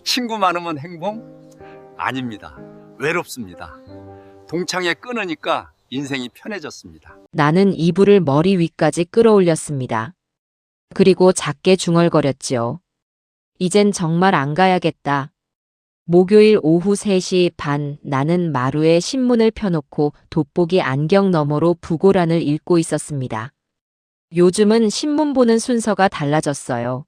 친구 많으면 행복? 아닙니다. 외롭습니다. 동창회 끊으니까 인생이 편해졌습니다. 나는 이불을 머리 위까지 끌어올렸습니다. 그리고 작게 중얼거렸지요. 이젠 정말 안 가야겠다. 목요일 오후 3시 반 나는 마루에 신문을 펴놓고 돋보기 안경 너머로 부고란을 읽고 있었습니다. 요즘은 신문 보는 순서가 달라졌어요.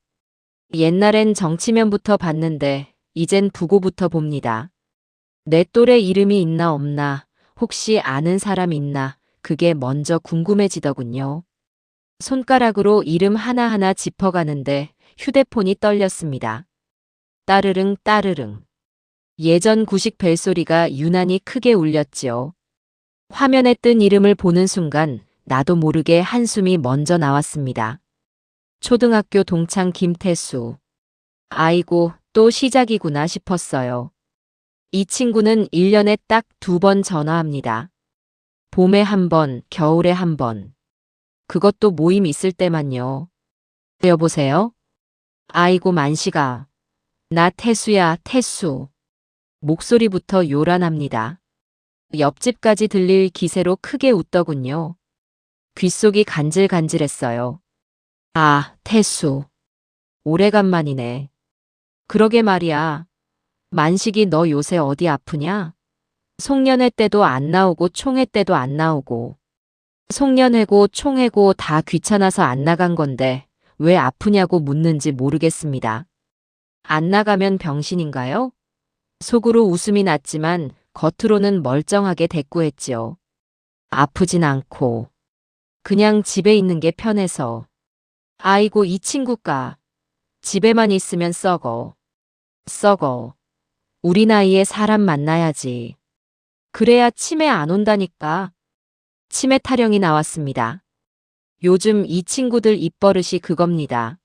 옛날엔 정치면부터 봤는데 이젠 부고부터 봅니다. 내 또래 이름이 있나 없나, 혹시 아는 사람 있나, 그게 먼저 궁금해지더군요. 손가락으로 이름 하나하나 짚어가는데 휴대폰이 떨렸습니다. 따르릉 따르릉. 예전 구식 벨소리가 유난히 크게 울렸지요. 화면에 뜬 이름을 보는 순간 나도 모르게 한숨이 먼저 나왔습니다. 초등학교 동창 김태수. 아이고, 또 시작이구나 싶었어요. 이 친구는 1년에 딱 2번 전화합니다. 봄에 1번, 겨울에 1번. 그것도 모임 있을 때만요. 여보세요? 아이고 만식아. 나 태수야, 태수. 목소리부터 요란합니다. 옆집까지 들릴 기세로 크게 웃더군요. 귓속이 간질간질했어요. 아, 태수. 오래간만이네. 그러게 말이야. 만식이 너 요새 어디 아프냐? 송년회 때도 안 나오고 총회 때도 안 나오고. 송년회고 총회고 다 귀찮아서 안 나간 건데 왜 아프냐고 묻는지 모르겠습니다. 안 나가면 병신인가요? 속으로 웃음이 났지만 겉으로는 멀쩡하게 대꾸했지요. 아프진 않고 그냥 집에 있는 게 편해서. 아이고 이 친구가 집에만 있으면 썩어. 썩어. 우리 나이에 사람 만나야지. 그래야 치매 안 온다니까. 치매 타령이 나왔습니다. 요즘 이 친구들 입버릇이 그겁니다.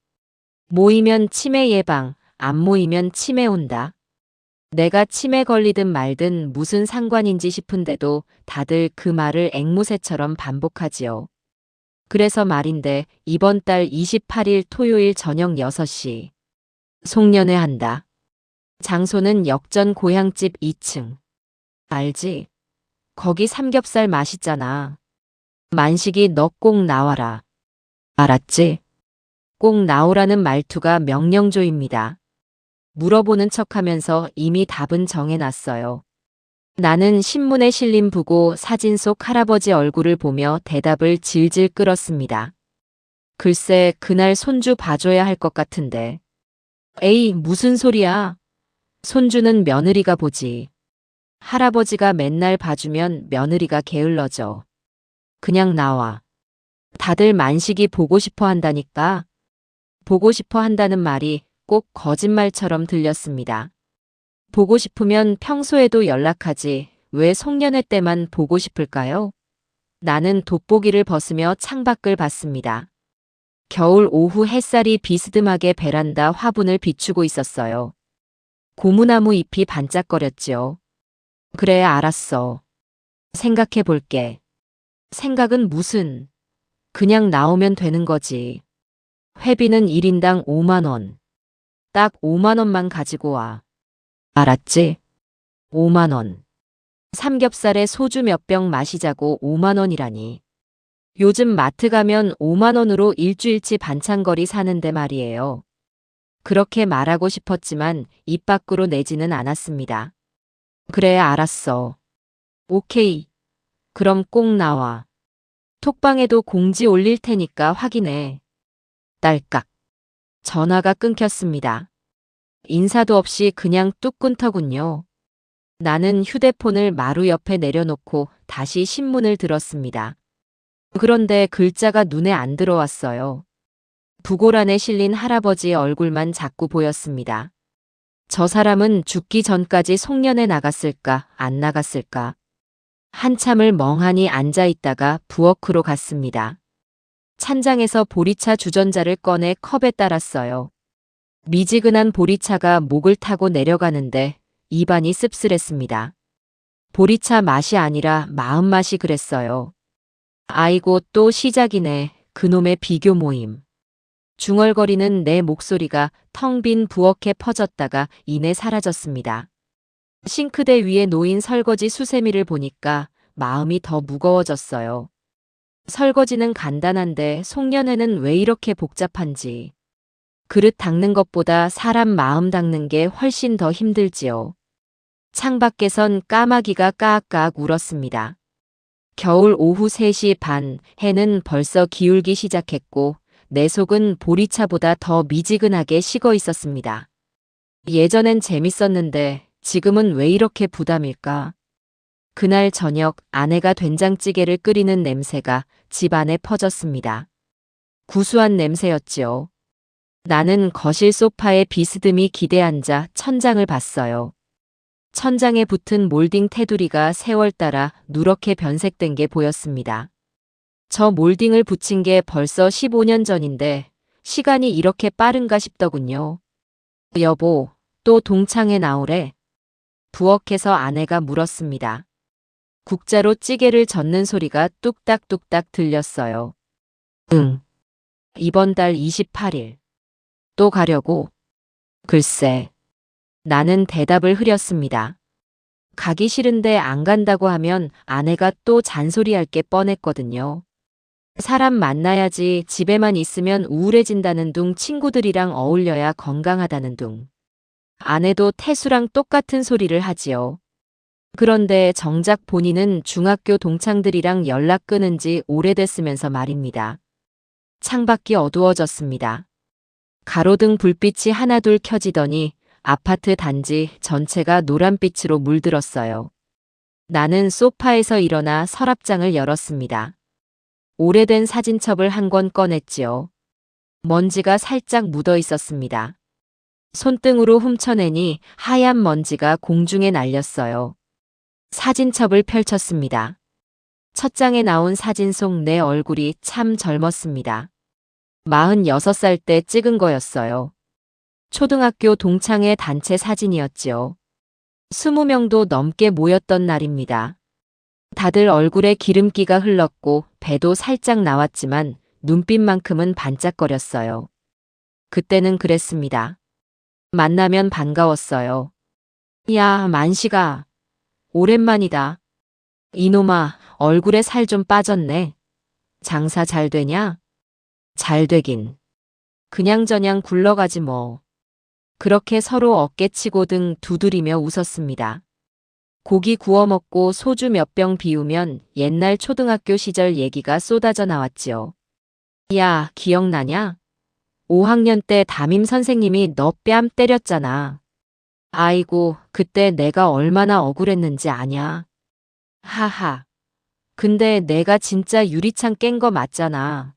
모이면 치매 예방, 안 모이면 치매 온다. 내가 치매 걸리든 말든 무슨 상관인지 싶은데도 다들 그 말을 앵무새처럼 반복하지요. 그래서 말인데 이번 달 28일 토요일 저녁 6시. 송년회 한다. 장소는 역전 고향집 2층. 알지? 거기 삼겹살 맛있잖아. 만식이 너 꼭 나와라. 알았지? 꼭 나오라는 말투가 명령조입니다. 물어보는 척하면서 이미 답은 정해놨어요. 나는 신문에 실린 부고 사진 속 할아버지 얼굴을 보며 대답을 질질 끌었습니다. 글쎄, 그날 손주 봐줘야 할 것 같은데. 에이, 무슨 소리야. 손주는 며느리가 보지. 할아버지가 맨날 봐주면 며느리가 게을러져. 그냥 나와. 다들 만식이 보고 싶어 한다니까. 보고 싶어 한다는 말이 꼭 거짓말처럼 들렸습니다. 보고 싶으면 평소에도 연락하지 왜 송년회 때만 보고 싶을까요? 나는 돋보기를 벗으며 창밖을 봤습니다. 겨울 오후 햇살이 비스듬하게 베란다 화분을 비추고 있었어요. 고무나무 잎이 반짝거렸지요. 그래, 알았어. 생각해 볼게. 생각은 무슨. 그냥 나오면 되는 거지. 회비는 1인당 5만 원. 딱 5만 원만 가지고 와. 알았지? 5만 원. 삼겹살에 소주 몇 병 마시자고 5만 원이라니. 요즘 마트 가면 5만 원으로 일주일치 반찬거리 사는데 말이에요. 그렇게 말하고 싶었지만 입 밖으로 내지는 않았습니다. 그래, 알았어. 오케이. 그럼 꼭 나와. 톡방에도 공지 올릴 테니까 확인해. 딸깍. 전화가 끊겼습니다. 인사도 없이 그냥 뚝 끊더군요. 나는 휴대폰을 마루 옆에 내려놓고 다시 신문을 들었습니다. 그런데 글자가 눈에 안 들어왔어요. 부고란에 실린 할아버지의 얼굴만 자꾸 보였습니다. 저 사람은 죽기 전까지 송년회 나갔을까, 안 나갔을까. 한참을 멍하니 앉아 있다가 부엌으로 갔습니다. 찬장에서 보리차 주전자를 꺼내 컵에 따랐어요. 미지근한 보리차가 목을 타고 내려가는데 입안이 씁쓸했습니다. 보리차 맛이 아니라 마음맛이 그랬어요. 아이고 또 시작이네. 그놈의 비교 모임. 중얼거리는 내 목소리가 텅 빈 부엌에 퍼졌다가 이내 사라졌습니다. 싱크대 위에 놓인 설거지 수세미를 보니까 마음이 더 무거워졌어요. 설거지는 간단한데 송년회는 왜 이렇게 복잡한지. 그릇 닦는 것보다 사람 마음 닦는 게 훨씬 더 힘들지요. 창밖에선 까마귀가 까악까악 울었습니다. 겨울 오후 3시 반, 해는 벌써 기울기 시작했고 내 속은 보리차보다 더 미지근하게 식어 있었습니다. 예전엔 재밌었는데 지금은 왜 이렇게 부담일까? 그날 저녁 아내가 된장찌개를 끓이는 냄새가 집 안에 퍼졌습니다. 구수한 냄새였지요. 나는 거실 소파에 비스듬히 기대앉아 천장을 봤어요. 천장에 붙은 몰딩 테두리가 세월 따라 누렇게 변색된 게 보였습니다. 저 몰딩을 붙인 게 벌써 15년 전인데 시간이 이렇게 빠른가 싶더군요. 여보, 또 동창회 나오래? 부엌에서 아내가 물었습니다. 국자로 찌개를 젓는 소리가 뚝딱뚝딱 들렸어요. 응. 이번 달 28일. 또 가려고? 글쎄. 나는 대답을 흐렸습니다. 가기 싫은데 안 간다고 하면 아내가 또 잔소리할 게 뻔했거든요. 사람 만나야지 집에만 있으면 우울해진다는 둥 친구들이랑 어울려야 건강하다는 둥. 아내도 태수랑 똑같은 소리를 하지요. 그런데 정작 본인은 중학교 동창들이랑 연락 끊은 지 오래됐으면서 말입니다. 창밖이 어두워졌습니다. 가로등 불빛이 하나둘 켜지더니 아파트 단지 전체가 노란빛으로 물들었어요. 나는 소파에서 일어나 서랍장을 열었습니다. 오래된 사진첩을 한 권 꺼냈지요. 먼지가 살짝 묻어 있었습니다. 손등으로 훔쳐내니 하얀 먼지가 공중에 날렸어요. 사진첩을 펼쳤습니다. 첫 장에 나온 사진 속 내 얼굴이 참 젊었습니다. 46살 때 찍은 거였어요. 초등학교 동창회 단체 사진이었지요. 20명도 넘게 모였던 날입니다. 다들 얼굴에 기름기가 흘렀고 배도 살짝 나왔지만 눈빛만큼은 반짝거렸어요. 그때는 그랬습니다. 만나면 반가웠어요. 야, 만식아. 오랜만이다. 이놈아, 얼굴에 살 좀 빠졌네. 장사 잘 되냐? 잘 되긴. 그냥저냥 굴러가지 뭐. 그렇게 서로 어깨치고 등 두드리며 웃었습니다. 고기 구워 먹고 소주 몇 병 비우면 옛날 초등학교 시절 얘기가 쏟아져 나왔지요. 야, 기억나냐? 5학년 때 담임 선생님이 너 뺨 때렸잖아. 아이고, 그때 내가 얼마나 억울했는지 아냐? 하하. 근데 내가 진짜 유리창 깬 거 맞잖아.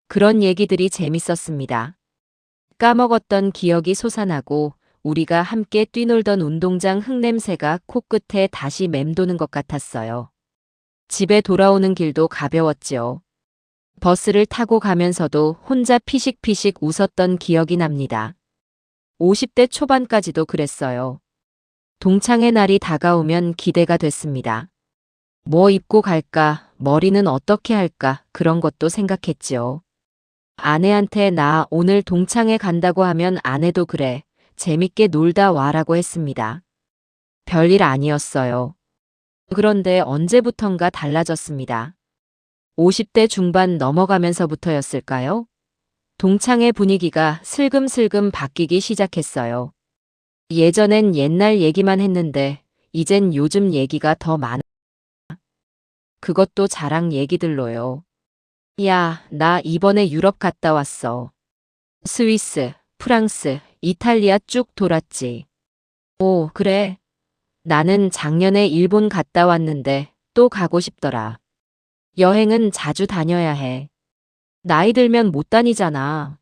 그런 얘기들이 재밌었습니다. 까먹었던 기억이 솟아나고 우리가 함께 뛰놀던 운동장 흙냄새가 코끝에 다시 맴도는 것 같았어요. 집에 돌아오는 길도 가벼웠지요. 버스를 타고 가면서도 혼자 피식피식 웃었던 기억이 납니다. 50대 초반까지도 그랬어요. 동창회 날이 다가오면 기대가 됐습니다. 뭐 입고 갈까, 머리는 어떻게 할까, 그런 것도 생각했지요. 아내한테 나 오늘 동창회 간다고 하면 아내도 그래, 재밌게 놀다 와라고 했습니다. 별일 아니었어요. 그런데 언제부턴가 달라졌습니다. 50대 중반 넘어가면서부터였을까요? 동창회 분위기가 슬금슬금 바뀌기 시작했어요. 예전엔 옛날 얘기만 했는데 이젠 요즘 얘기가 더 많아. 그것도 자랑 얘기들로요. 야, 나 이번에 유럽 갔다 왔어. 스위스, 프랑스, 이탈리아 쭉 돌았지. 오, 그래. 나는 작년에 일본 갔다 왔는데 또 가고 싶더라. 여행은 자주 다녀야 해. 나이 들면 못 다니잖아.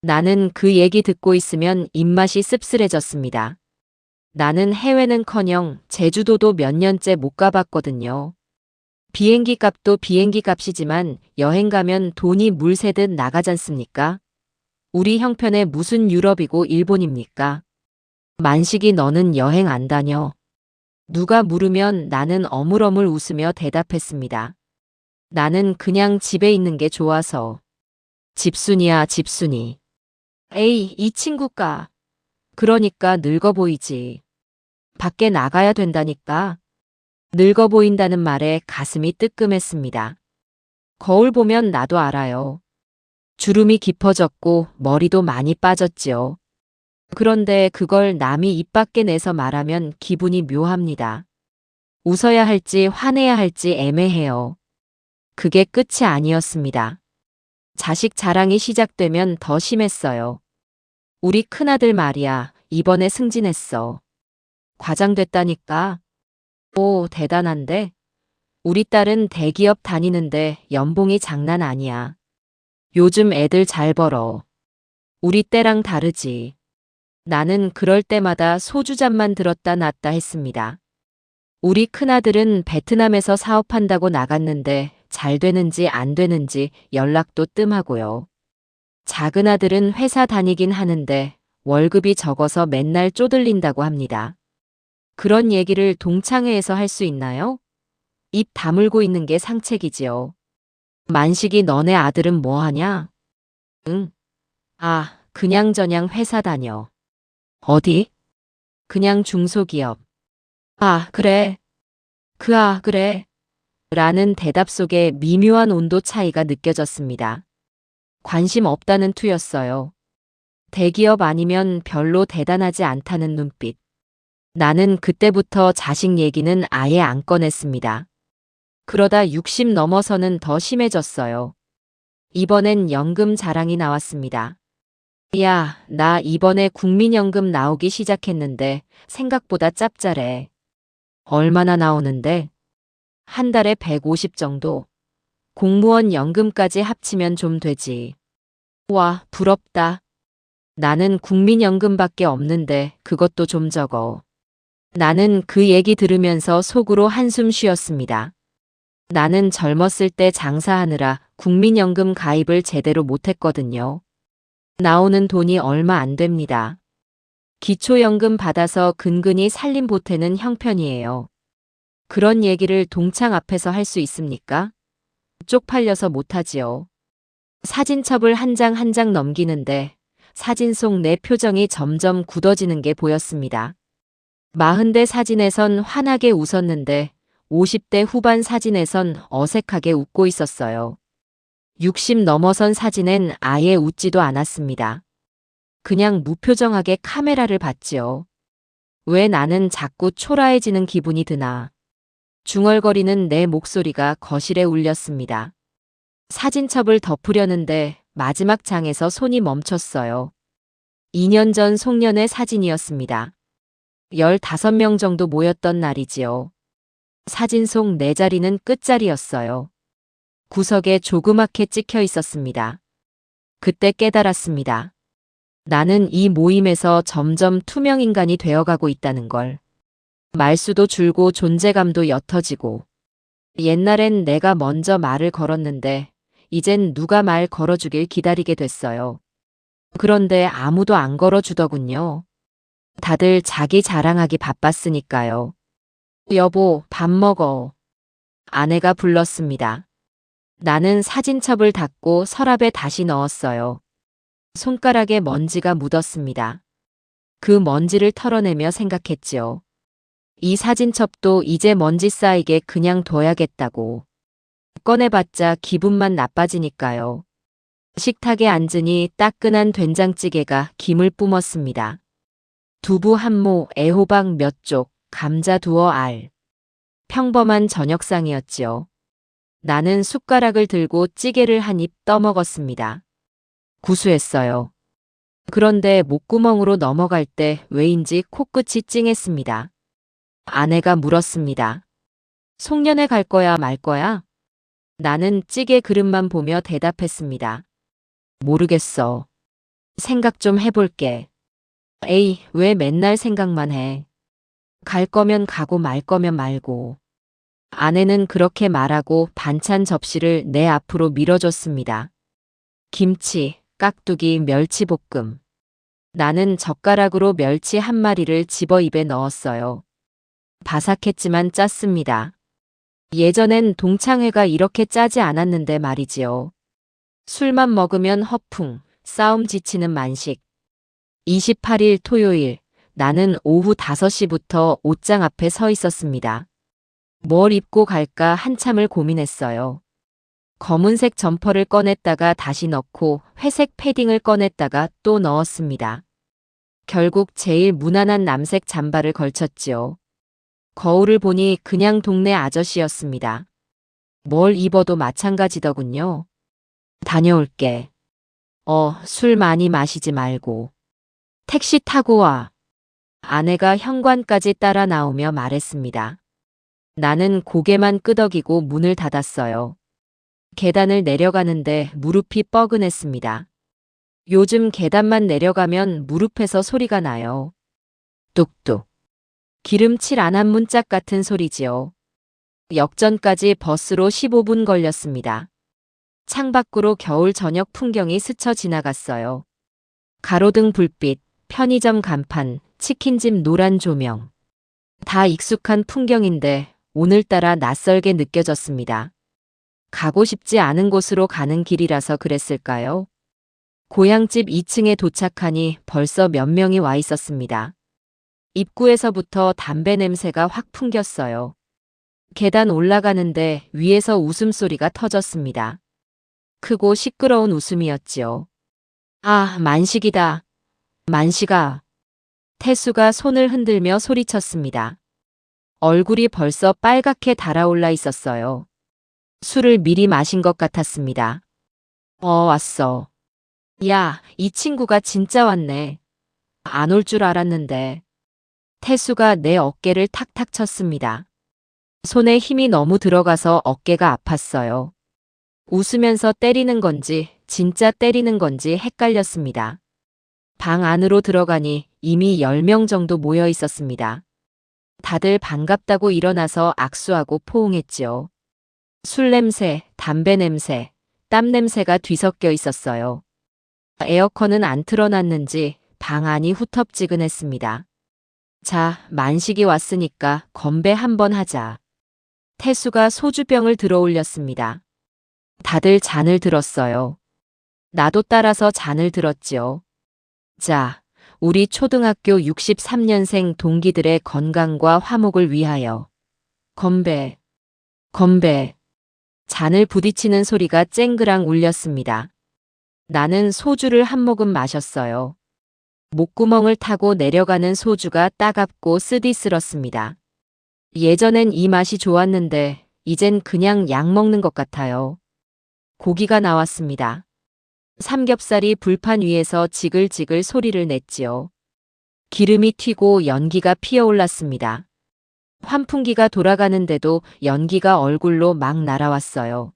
나는 그 얘기 듣고 있으면 입맛이 씁쓸해졌습니다. 나는 해외는커녕 제주도도 몇 년째 못 가봤거든요. 비행기 값도 비행기 값이지만 여행 가면 돈이 물 새듯 나가잖습니까? 우리 형편에 무슨 유럽이고 일본입니까? 만식이 너는 여행 안 다녀. 누가 물으면 나는 어물어물 웃으며 대답했습니다. 나는 그냥 집에 있는 게 좋아서. 집순이야, 집순이. 에이, 이 친구가. 그러니까 늙어 보이지. 밖에 나가야 된다니까. 늙어 보인다는 말에 가슴이 뜨끔했습니다. 거울 보면 나도 알아요. 주름이 깊어졌고 머리도 많이 빠졌지요. 그런데 그걸 남이 입 밖에 내서 말하면 기분이 묘합니다. 웃어야 할지 화내야 할지 애매해요. 그게 끝이 아니었습니다. 자식 자랑이 시작되면 더 심했어요. 우리 큰아들 말이야, 이번에 승진했어. 과장됐다니까. 오, 대단한데? 우리 딸은 대기업 다니는데 연봉이 장난 아니야. 요즘 애들 잘 벌어. 우리 때랑 다르지. 나는 그럴 때마다 소주잔만 들었다 놨다 했습니다. 우리 큰아들은 베트남에서 사업한다고 나갔는데 잘 되는지 안 되는지 연락도 뜸하고요. 작은 아들은 회사 다니긴 하는데 월급이 적어서 맨날 쪼들린다고 합니다. 그런 얘기를 동창회에서 할 수 있나요? 입 다물고 있는 게 상책이지요. 만식이 너네 아들은 뭐 하냐? 응. 아, 그냥저냥 회사 다녀. 어디? 그냥 중소기업. 아, 그래. 그래. 라는 대답 속에 미묘한 온도 차이가 느껴졌습니다. 관심 없다는 투였어요. 대기업 아니면 별로 대단하지 않다는 눈빛. 나는 그때부터 자식 얘기는 아예 안 꺼냈습니다. 그러다 60 넘어서는 더 심해졌어요. 이번엔 연금 자랑이 나왔습니다. 야, 나 이번에 국민연금 나오기 시작했는데 생각보다 짭짤해. 얼마나 나오는데? 한 달에 150 정도. 공무원 연금까지 합치면 좀 되지. 와, 부럽다. 나는 국민연금밖에 없는데 그것도 좀 적어. 나는 그 얘기 들으면서 속으로 한숨 쉬었습니다. 나는 젊었을 때 장사하느라 국민연금 가입을 제대로 못했거든요. 나오는 돈이 얼마 안 됩니다. 기초연금 받아서 근근히 살림 보태는 형편이에요. 그런 얘기를 동창 앞에서 할 수 있습니까? 쪽팔려서 못하지요. 사진첩을 한 장 한 장 넘기는데 사진 속 내 표정이 점점 굳어지는 게 보였습니다. 40대 사진에선 환하게 웃었는데 50대 후반 사진에선 어색하게 웃고 있었어요. 60 넘어선 사진엔 아예 웃지도 않았습니다. 그냥 무표정하게 카메라를 봤지요. 왜 나는 자꾸 초라해지는 기분이 드나. 중얼거리는 내 목소리가 거실에 울렸습니다. 사진첩을 덮으려는데 마지막 장에서 손이 멈췄어요. 2년 전 송년회 사진이었습니다. 15명 정도 모였던 날이지요. 사진 속 내 자리는 끝자리였어요. 구석에 조그맣게 찍혀 있었습니다. 그때 깨달았습니다. 나는 이 모임에서 점점 투명 인간이 되어가고 있다는 걸. 말수도 줄고 존재감도 옅어지고. 옛날엔 내가 먼저 말을 걸었는데 이젠 누가 말 걸어주길 기다리게 됐어요. 그런데 아무도 안 걸어주더군요. 다들 자기 자랑하기 바빴으니까요. 여보, 밥 먹어. 아내가 불렀습니다. 나는 사진첩을 닫고 서랍에 다시 넣었어요. 손가락에 먼지가 묻었습니다. 그 먼지를 털어내며 생각했지요. 이 사진첩도 이제 먼지 쌓이게 그냥 둬야겠다고. 꺼내봤자 기분만 나빠지니까요. 식탁에 앉으니 따끈한 된장찌개가 김을 뿜었습니다. 두부 한 모, 애호박 몇 쪽, 감자 두어 알. 평범한 저녁상이었지요. 나는 숟가락을 들고 찌개를 한 입 떠먹었습니다. 구수했어요. 그런데 목구멍으로 넘어갈 때 왜인지 코끝이 찡했습니다. 아내가 물었습니다. 송년회 갈 거야 말 거야? 나는 찌개 그릇만 보며 대답했습니다. 모르겠어. 생각 좀 해볼게. 에이, 왜 맨날 생각만 해. 갈 거면 가고 말 거면 말고. 아내는 그렇게 말하고 반찬 접시를 내 앞으로 밀어줬습니다. 김치, 깍두기, 멸치볶음. 나는 젓가락으로 멸치 한 마리를 집어 입에 넣었어요. 바삭했지만 짰습니다. 예전엔 동창회가 이렇게 짜지 않았는데 말이지요. 술만 먹으면 허풍, 싸움 지치는 만식. 28일 토요일, 나는 오후 5시부터 옷장 앞에 서 있었습니다. 뭘 입고 갈까 한참을 고민했어요. 검은색 점퍼를 꺼냈다가 다시 넣고 회색 패딩을 꺼냈다가 또 넣었습니다. 결국 제일 무난한 남색 잠바를 걸쳤지요. 거울을 보니 그냥 동네 아저씨였습니다. 뭘 입어도 마찬가지더군요. 다녀올게. 술 많이 마시지 말고. 택시 타고 와. 아내가 현관까지 따라 나오며 말했습니다. 나는 고개만 끄덕이고 문을 닫았어요. 계단을 내려가는데 무릎이 뻐근했습니다. 요즘 계단만 내려가면 무릎에서 소리가 나요. 뚝뚝. 기름칠 안 한 문짝 같은 소리지요. 역전까지 버스로 15분 걸렸습니다. 창밖으로 겨울 저녁 풍경이 스쳐 지나갔어요. 가로등 불빛, 편의점 간판, 치킨집 노란 조명. 다 익숙한 풍경인데 오늘따라 낯설게 느껴졌습니다. 가고 싶지 않은 곳으로 가는 길이라서 그랬을까요? 고향집 2층에 도착하니 벌써 몇 명이 와 있었습니다. 입구에서부터 담배 냄새가 확 풍겼어요. 계단 올라가는데 위에서 웃음소리가 터졌습니다. 크고 시끄러운 웃음이었지요. 아, 만식이다. 만식아. 태수가 손을 흔들며 소리쳤습니다. 얼굴이 벌써 빨갛게 달아올라 있었어요. 술을 미리 마신 것 같았습니다. 왔어. 야, 이 친구가 진짜 왔네. 안 올 줄 알았는데. 태수가 내 어깨를 탁탁 쳤습니다. 손에 힘이 너무 들어가서 어깨가 아팠어요. 웃으면서 때리는 건지 진짜 때리는 건지 헷갈렸습니다. 방 안으로 들어가니 이미 10명 정도 모여 있었습니다. 다들 반갑다고 일어나서 악수하고 포옹했지요. 술 냄새, 담배 냄새, 땀 냄새가 뒤섞여 있었어요. 에어컨은 안 틀어놨는지 방 안이 후텁지근했습니다. 자, 만식이 왔으니까 건배 한번 하자. 태수가 소주병을 들어 올렸습니다. 다들 잔을 들었어요. 나도 따라서 잔을 들었지요. 자, 우리 초등학교 63년생 동기들의 건강과 화목을 위하여. 건배, 건배. 잔을 부딪히는 소리가 쨍그랑 울렸습니다. 나는 소주를 한 모금 마셨어요. 목구멍을 타고 내려가는 소주가 따갑고 쓰디스럽습니다. 예전엔 이 맛이 좋았는데 이젠 그냥 약 먹는 것 같아요. 고기가 나왔습니다. 삼겹살이 불판 위에서 지글지글 소리를 냈지요. 기름이 튀고 연기가 피어올랐습니다. 환풍기가 돌아가는데도 연기가 얼굴로 막 날아왔어요.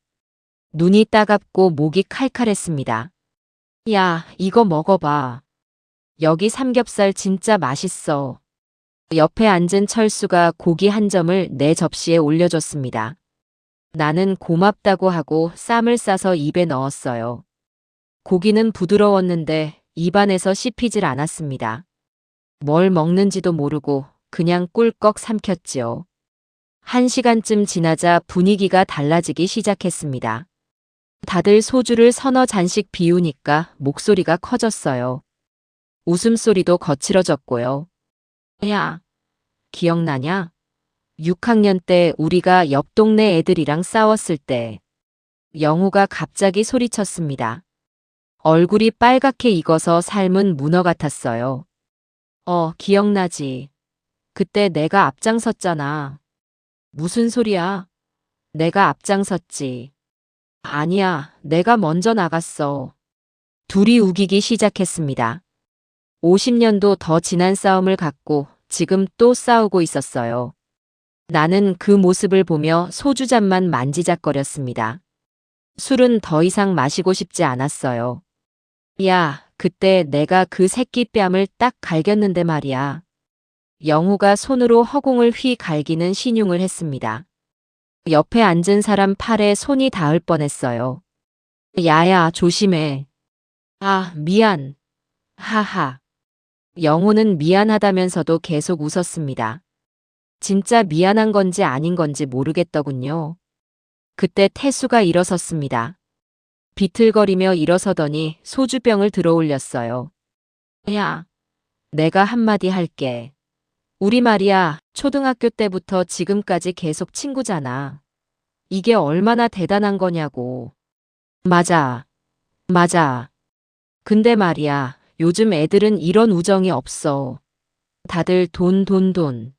눈이 따갑고 목이 칼칼했습니다. 야, 이거 먹어봐. 여기 삼겹살 진짜 맛있어. 옆에 앉은 철수가 고기 한 점을 내 접시에 올려줬습니다. 나는 고맙다고 하고 쌈을 싸서 입에 넣었어요. 고기는 부드러웠는데 입안에서 씹히질 않았습니다. 뭘 먹는지도 모르고 그냥 꿀꺽 삼켰지요. 1시간쯤 지나자 분위기가 달라지기 시작했습니다. 다들 소주를 서너 잔씩 비우니까 목소리가 커졌어요. 웃음소리도 거칠어졌고요. 야, 기억나냐? 6학년 때 우리가 옆 동네 애들이랑 싸웠을 때 영우가 갑자기 소리쳤습니다. 얼굴이 빨갛게 익어서 삶은 문어 같았어요. 기억나지. 그때 내가 앞장섰잖아. 무슨 소리야? 내가 앞장섰지. 아니야, 내가 먼저 나갔어. 둘이 우기기 시작했습니다. 50년도 더 지난 싸움을 갖고 지금 또 싸우고 있었어요. 나는 그 모습을 보며 소주잔만 만지작거렸습니다. 술은 더 이상 마시고 싶지 않았어요. 야, 그때 내가 그 새끼 뺨을 딱 갈겼는데 말이야. 영우가 손으로 허공을 휘 갈기는 신용을 했습니다. 옆에 앉은 사람 팔에 손이 닿을 뻔했어요. 야야, 조심해. 아, 미안. 하하. 영우는 미안하다면서도 계속 웃었습니다. 진짜 미안한 건지 아닌 건지 모르겠더군요. 그때 태수가 일어섰습니다. 비틀거리며 일어서더니 소주병을 들어 올렸어요. 야, 내가 한마디 할게. 우리 말이야, 초등학교 때부터 지금까지 계속 친구잖아. 이게 얼마나 대단한 거냐고. 맞아. 맞아. 근데 말이야, 요즘 애들은 이런 우정이 없어. 다들 돈, 돈, 돈.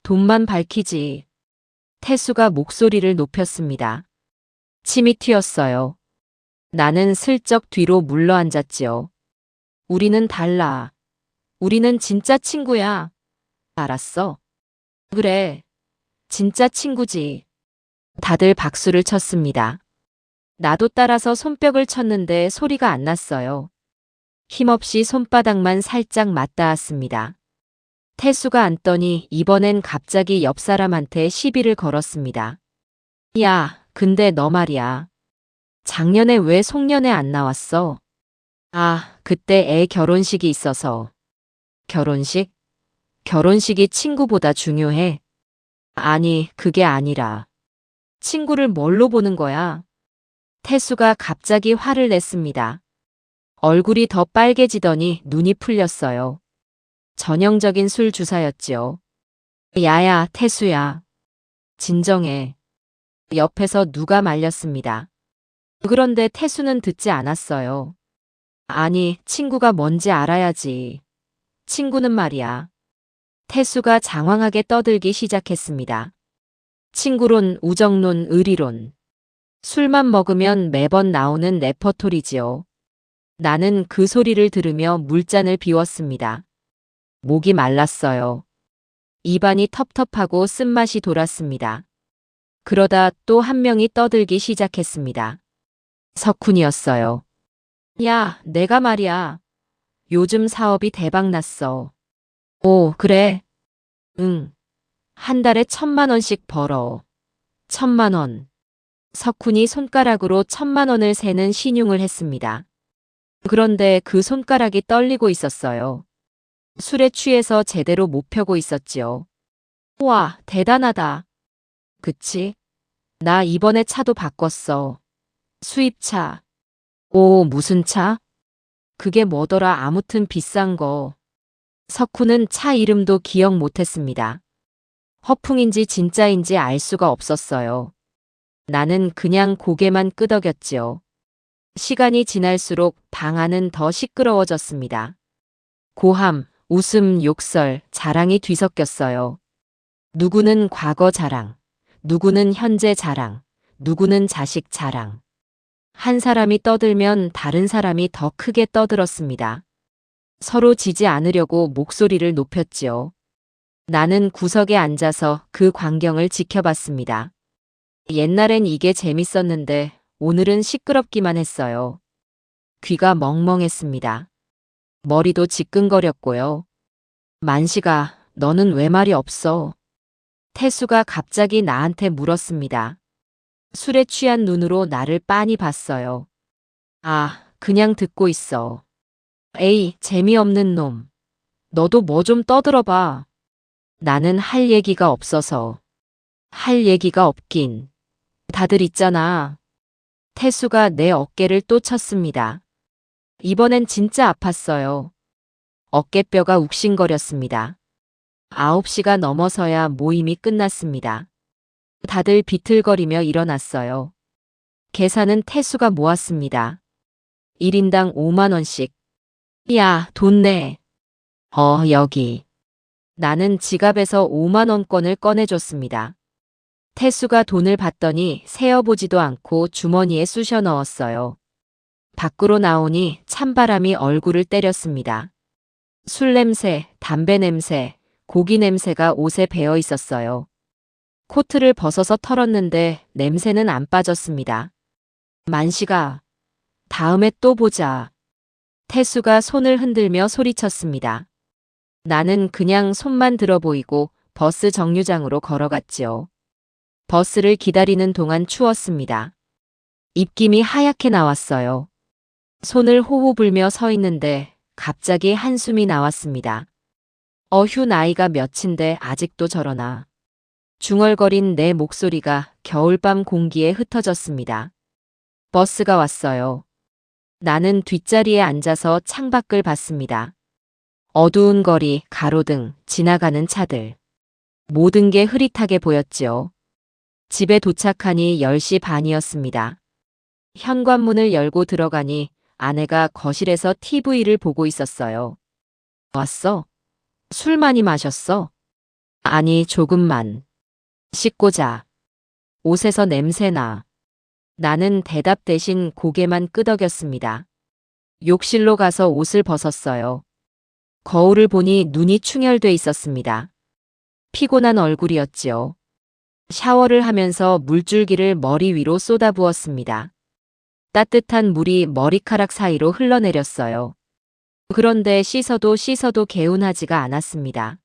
돈만 밝히지. 태수가 목소리를 높였습니다. 침이 튀었어요. 나는 슬쩍 뒤로 물러앉았지요. 우리는 달라. 우리는 진짜 친구야. 알았어. 그래. 진짜 친구지. 다들 박수를 쳤습니다. 나도 따라서 손뼉을 쳤는데 소리가 안 났어요. 힘없이 손바닥만 살짝 맞닿았습니다. 태수가 앉더니 이번엔 갑자기 옆 사람한테 시비를 걸었습니다. 야, 근데 너 말이야. 작년에 왜 송년회 안 나왔어? 아, 그때 애 결혼식이 있어서. 결혼식? 결혼식이 친구보다 중요해? 아니, 그게 아니라. 친구를 뭘로 보는 거야? 태수가 갑자기 화를 냈습니다. 얼굴이 더 빨개지더니 눈이 풀렸어요. 전형적인 술 주사였지요. 야야, 태수야. 진정해. 옆에서 누가 말렸습니다. 그런데 태수는 듣지 않았어요. 아니, 친구가 뭔지 알아야지. 친구는 말이야. 태수가 장황하게 떠들기 시작했습니다. 친구론, 우정론, 의리론. 술만 먹으면 매번 나오는 레퍼토리지요. 나는 그 소리를 들으며 물잔을 비웠습니다. 목이 말랐어요. 입안이 텁텁하고 쓴맛이 돌았습니다. 그러다 또 한 명이 떠들기 시작했습니다. 석훈이었어요. 야, 내가 말이야. 요즘 사업이 대박 났어. 오, 그래? 응. 한 달에 1,000만 원씩 벌어. 1,000만 원. 석훈이 손가락으로 1,000만 원을 세는 신용을 했습니다. 그런데 그 손가락이 떨리고 있었어요. 술에 취해서 제대로 못 펴고 있었지요. 우와, 대단하다. 그치? 나 이번에 차도 바꿨어. 수입차. 오, 무슨 차? 그게 뭐더라 아무튼 비싼 거. 석훈은 차 이름도 기억 못했습니다. 허풍인지 진짜인지 알 수가 없었어요. 나는 그냥 고개만 끄덕였지요. 시간이 지날수록 방 안은 더 시끄러워졌습니다. 고함, 웃음, 욕설, 자랑이 뒤섞였어요. 누구는 과거 자랑, 누구는 현재 자랑, 누구는 자식 자랑. 한 사람이 떠들면 다른 사람이 더 크게 떠들었습니다. 서로 지지 않으려고 목소리를 높였지요. 나는 구석에 앉아서 그 광경을 지켜봤습니다. 옛날엔 이게 재밌었는데 오늘은 시끄럽기만 했어요. 귀가 멍멍했습니다. 머리도 지끈거렸고요. 만식아, 너는 왜 말이 없어? 태수가 갑자기 나한테 물었습니다. 술에 취한 눈으로 나를 빤히 봤어요. 아, 그냥 듣고 있어. 에이, 재미없는 놈. 너도 뭐 좀 떠들어봐. 나는 할 얘기가 없어서. 할 얘기가 없긴. 다들 있잖아. 태수가 내 어깨를 또 쳤습니다. 이번엔 진짜 아팠어요. 어깨뼈가 욱신거렸습니다. 9시가 넘어서야 모임이 끝났습니다. 다들 비틀거리며 일어났어요. 계산은 태수가 모았습니다. 1인당 5만 원씩. 야, 돈 내. 여기. 나는 지갑에서 5만 원권을 꺼내줬습니다. 태수가 돈을 받더니 세어보지도 않고 주머니에 쑤셔 넣었어요. 밖으로 나오니 찬바람이 얼굴을 때렸습니다. 술 냄새, 담배 냄새, 고기 냄새가 옷에 배어 있었어요. 코트를 벗어서 털었는데 냄새는 안 빠졌습니다. 만식아, 다음에 또 보자. 태수가 손을 흔들며 소리쳤습니다. 나는 그냥 손만 들어 보이고 버스 정류장으로 걸어갔지요. 버스를 기다리는 동안 추웠습니다. 입김이 하얗게 나왔어요. 손을 호호 불며 서 있는데 갑자기 한숨이 나왔습니다. 어휴, 나이가 몇인데 아직도 저러나. 중얼거린 내 목소리가 겨울밤 공기에 흩어졌습니다. 버스가 왔어요. 나는 뒷자리에 앉아서 창밖을 봤습니다. 어두운 거리, 가로등, 지나가는 차들. 모든 게 흐릿하게 보였지요. 집에 도착하니 10시 반이었습니다. 현관문을 열고 들어가니 아내가 거실에서 TV를 보고 있었어요. 왔어? 술 많이 마셨어? 아니, 조금만. 씻고 자. 옷에서 냄새나. 나는 대답 대신 고개만 끄덕였습니다. 욕실로 가서 옷을 벗었어요. 거울을 보니 눈이 충혈돼 있었습니다. 피곤한 얼굴이었지요. 샤워를 하면서 물줄기를 머리 위로 쏟아부었습니다. 따뜻한 물이 머리카락 사이로 흘러내렸어요. 그런데 씻어도 개운하지가 않았습니다.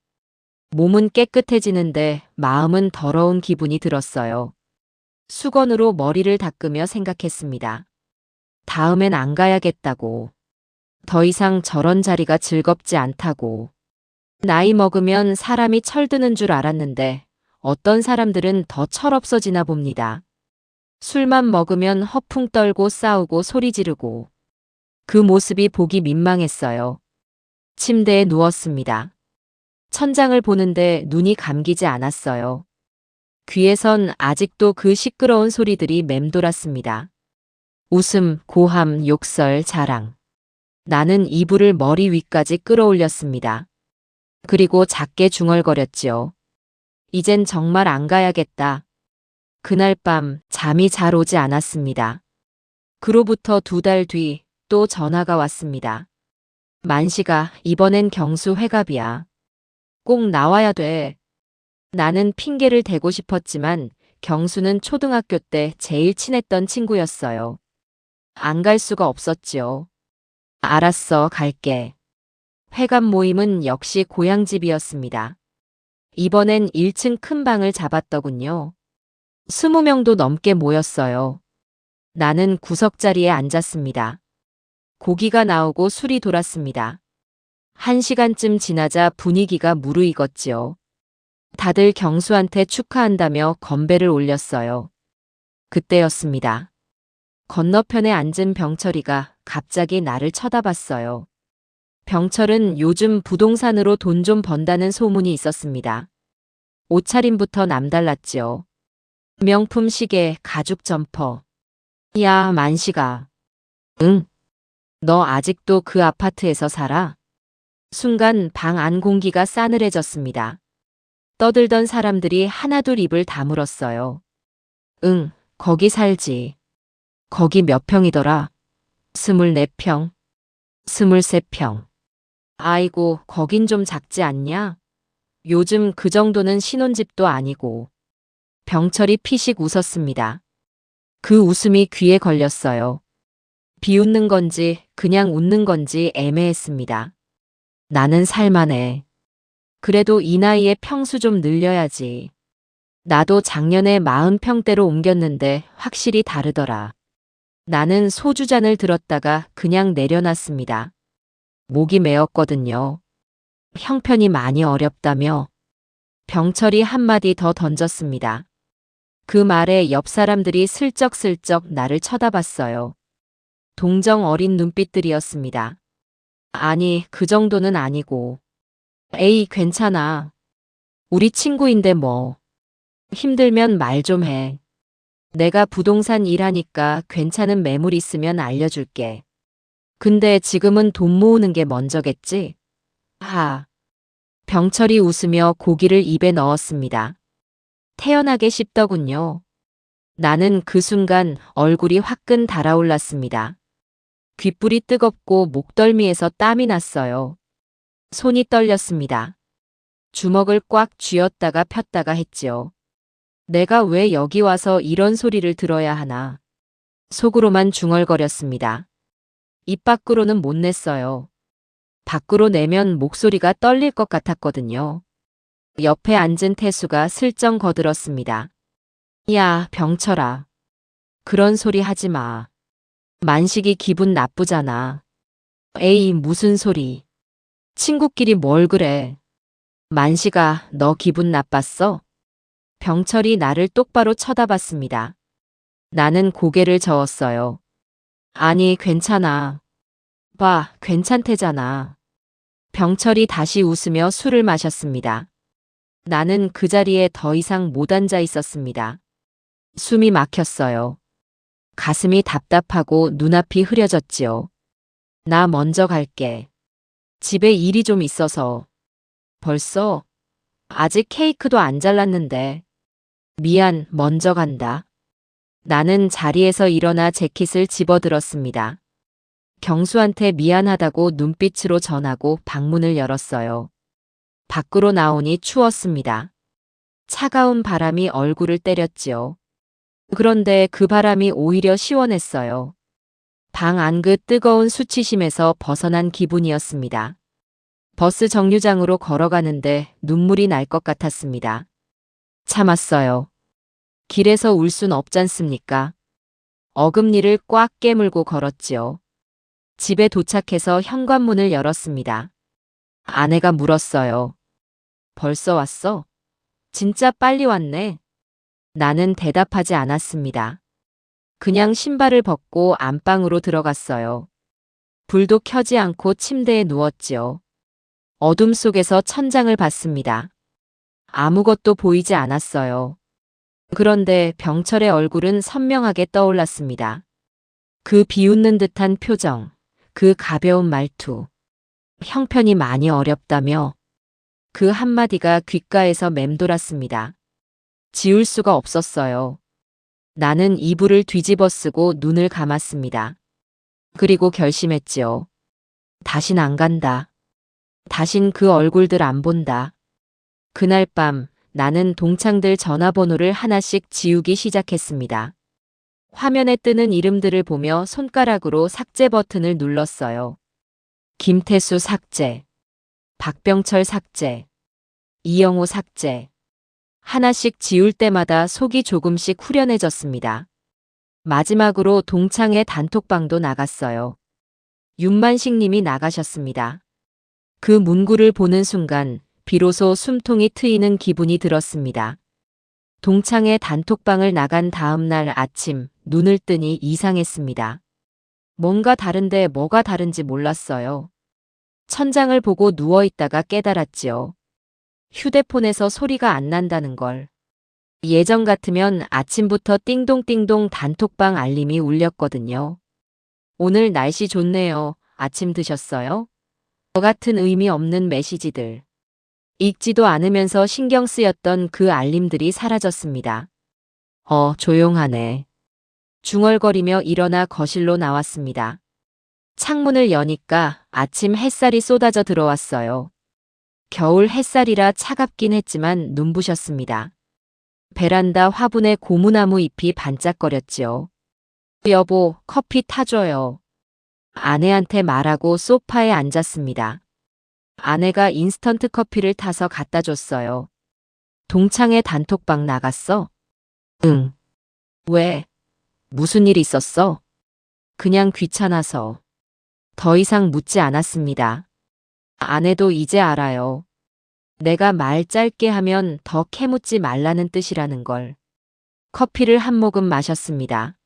몸은 깨끗해지는데 마음은 더러운 기분이 들었어요. 수건으로 머리를 닦으며 생각했습니다. 다음엔 안 가야겠다고. 더 이상 저런 자리가 즐겁지 않다고. 나이 먹으면 사람이 철드는 줄 알았는데 어떤 사람들은 더 철없어지나 봅니다. 술만 먹으면 허풍 떨고 싸우고 소리 지르고. 그 모습이 보기 민망했어요. 침대에 누웠습니다. 천장을 보는데 눈이 감기지 않았어요. 귀에선 아직도 그 시끄러운 소리들이 맴돌았습니다. 웃음, 고함, 욕설, 자랑. 나는 이불을 머리 위까지 끌어올렸습니다. 그리고 작게 중얼거렸지요. 이젠 정말 안 가야겠다. 그날 밤 잠이 잘 오지 않았습니다. 그로부터 2달 뒤 또 전화가 왔습니다. 만식아, 이번엔 경수 회갑이야. 꼭 나와야 돼. 나는 핑계를 대고 싶었지만 경수는 초등학교 때 제일 친했던 친구였어요. 안 갈 수가 없었지요. 알았어, 갈게. 회갑 모임은 역시 고향집이었습니다. 이번엔 1층 큰 방을 잡았더군요. 20명도 넘게 모였어요. 나는 구석자리에 앉았습니다. 고기가 나오고 술이 돌았습니다. 1시간쯤 지나자 분위기가 무르익었지요. 다들 경수한테 축하한다며 건배를 올렸어요. 그때였습니다. 건너편에 앉은 병철이가 갑자기 나를 쳐다봤어요. 병철은 요즘 부동산으로 돈 좀 번다는 소문이 있었습니다. 옷차림부터 남달랐지요. 명품 시계, 가죽 점퍼. 야, 만식아. 응. 너 아직도 그 아파트에서 살아? 순간 방 안 공기가 싸늘해졌습니다. 떠들던 사람들이 하나둘 입을 다물었어요. 응, 거기 살지. 거기 몇 평이더라? 24평, 23평. 아이고, 거긴 좀 작지 않냐? 요즘 그 정도는 신혼집도 아니고. 병철이 피식 웃었습니다. 그 웃음이 귀에 걸렸어요. 비웃는 건지 그냥 웃는 건지 애매했습니다. 나는 살만해. 그래도 이 나이에 평수 좀 늘려야지. 나도 작년에 40평대로 옮겼는데 확실히 다르더라. 나는 소주잔을 들었다가 그냥 내려놨습니다. 목이 메었거든요. 형편이 많이 어렵다며. 병철이 한마디 더 던졌습니다. 그 말에 옆 사람들이 슬쩍슬쩍 나를 쳐다봤어요. 동정 어린 눈빛들이었습니다. 아니, 그 정도는 아니고. 에이, 괜찮아. 우리 친구인데 뭐. 힘들면 말 좀 해. 내가 부동산 일하니까 괜찮은 매물 있으면 알려줄게. 근데 지금은 돈 모으는 게 먼저겠지? 하. 병철이 웃으며 고기를 입에 넣었습니다. 태연하게 씹더군요. 나는 그 순간 얼굴이 화끈 달아올랐습니다. 귓불이 뜨겁고 목덜미에서 땀이 났어요. 손이 떨렸습니다. 주먹을 꽉 쥐었다가 폈다가 했지요. 내가 왜 여기 와서 이런 소리를 들어야 하나. 속으로만 중얼거렸습니다. 입 밖으로는 못 냈어요. 밖으로 내면 목소리가 떨릴 것 같았거든요. 옆에 앉은 태수가 슬쩍 거들었습니다. 야, 병철아. 그런 소리 하지 마. 만식이 기분 나쁘잖아. 에이, 무슨 소리. 친구끼리 뭘 그래. 만식아, 너 기분 나빴어? 병철이 나를 똑바로 쳐다봤습니다. 나는 고개를 저었어요. 아니, 괜찮아. 봐, 괜찮대잖아. 병철이 다시 웃으며 술을 마셨습니다. 나는 그 자리에 더 이상 못 앉아 있었습니다. 숨이 막혔어요. 가슴이 답답하고 눈앞이 흐려졌지요. 나 먼저 갈게. 집에 일이 좀 있어서. 벌써? 아직 케이크도 안 잘랐는데. 미안, 먼저 간다. 나는 자리에서 일어나 재킷을 집어들었습니다. 경수한테 미안하다고 눈빛으로 전하고 방문을 열었어요. 밖으로 나오니 추웠습니다. 차가운 바람이 얼굴을 때렸지요. 그런데 그 바람이 오히려 시원했어요. 방 안 그 뜨거운 수치심에서 벗어난 기분이었습니다. 버스 정류장으로 걸어가는데 눈물이 날 것 같았습니다. 참았어요. 길에서 울 순 없잖습니까? 어금니를 꽉 깨물고 걸었지요. 집에 도착해서 현관문을 열었습니다. 아내가 물었어요. 벌써 왔어? 진짜 빨리 왔네. 나는 대답하지 않았습니다. 그냥 신발을 벗고 안방으로 들어갔어요. 불도 켜지 않고 침대에 누웠지요. 어둠 속에서 천장을 봤습니다. 아무것도 보이지 않았어요. 그런데 병철의 얼굴은 선명하게 떠올랐습니다. 그 비웃는 듯한 표정, 그 가벼운 말투. 형편이 많이 어렵다며 그 한마디가 귓가에서 맴돌았습니다. 지울 수가 없었어요. 나는 이불을 뒤집어 쓰고 눈을 감았습니다. 그리고 결심했지요. 다신 안 간다. 다신 그 얼굴들 안 본다. 그날 밤 나는 동창들 전화번호를 하나씩 지우기 시작했습니다. 화면에 뜨는 이름들을 보며 손가락으로 삭제 버튼을 눌렀어요. 김태수 삭제, 박병철 삭제, 이영호 삭제. 하나씩 지울 때마다 속이 조금씩 후련해졌습니다. 마지막으로 동창회 단톡방도 나갔어요. 윤만식 님이 나가셨습니다. 그 문구를 보는 순간 비로소 숨통이 트이는 기분이 들었습니다. 동창회 단톡방을 나간 다음 날 아침 눈을 뜨니 이상했습니다. 뭔가 다른데 뭐가 다른지 몰랐어요. 천장을 보고 누워있다가 깨달았지요. 휴대폰에서 소리가 안 난다는 걸. 예전 같으면 아침부터 띵동띵동 단톡방 알림이 울렸거든요. 오늘 날씨 좋네요. 아침 드셨어요? 저 같은 의미 없는 메시지들. 읽지도 않으면서 신경 쓰였던 그 알림들이 사라졌습니다. 조용하네. 중얼거리며 일어나 거실로 나왔습니다. 창문을 여니까 아침 햇살이 쏟아져 들어왔어요. 겨울 햇살이라 차갑긴 했지만 눈부셨습니다. 베란다 화분에 고무나무 잎이 반짝거렸지요. 여보, 커피 타줘요. 아내한테 말하고 소파에 앉았습니다. 아내가 인스턴트 커피를 타서 갖다 줬어요. 동창회 단톡방 나갔어? 응. 왜? 무슨 일 있었어? 그냥 귀찮아서. 더 이상 묻지 않았습니다. 아내도 이제 알아요. 내가 말 짧게 하면 더 캐묻지 말라는 뜻이라는 걸. 커피를 한 모금 마셨습니다.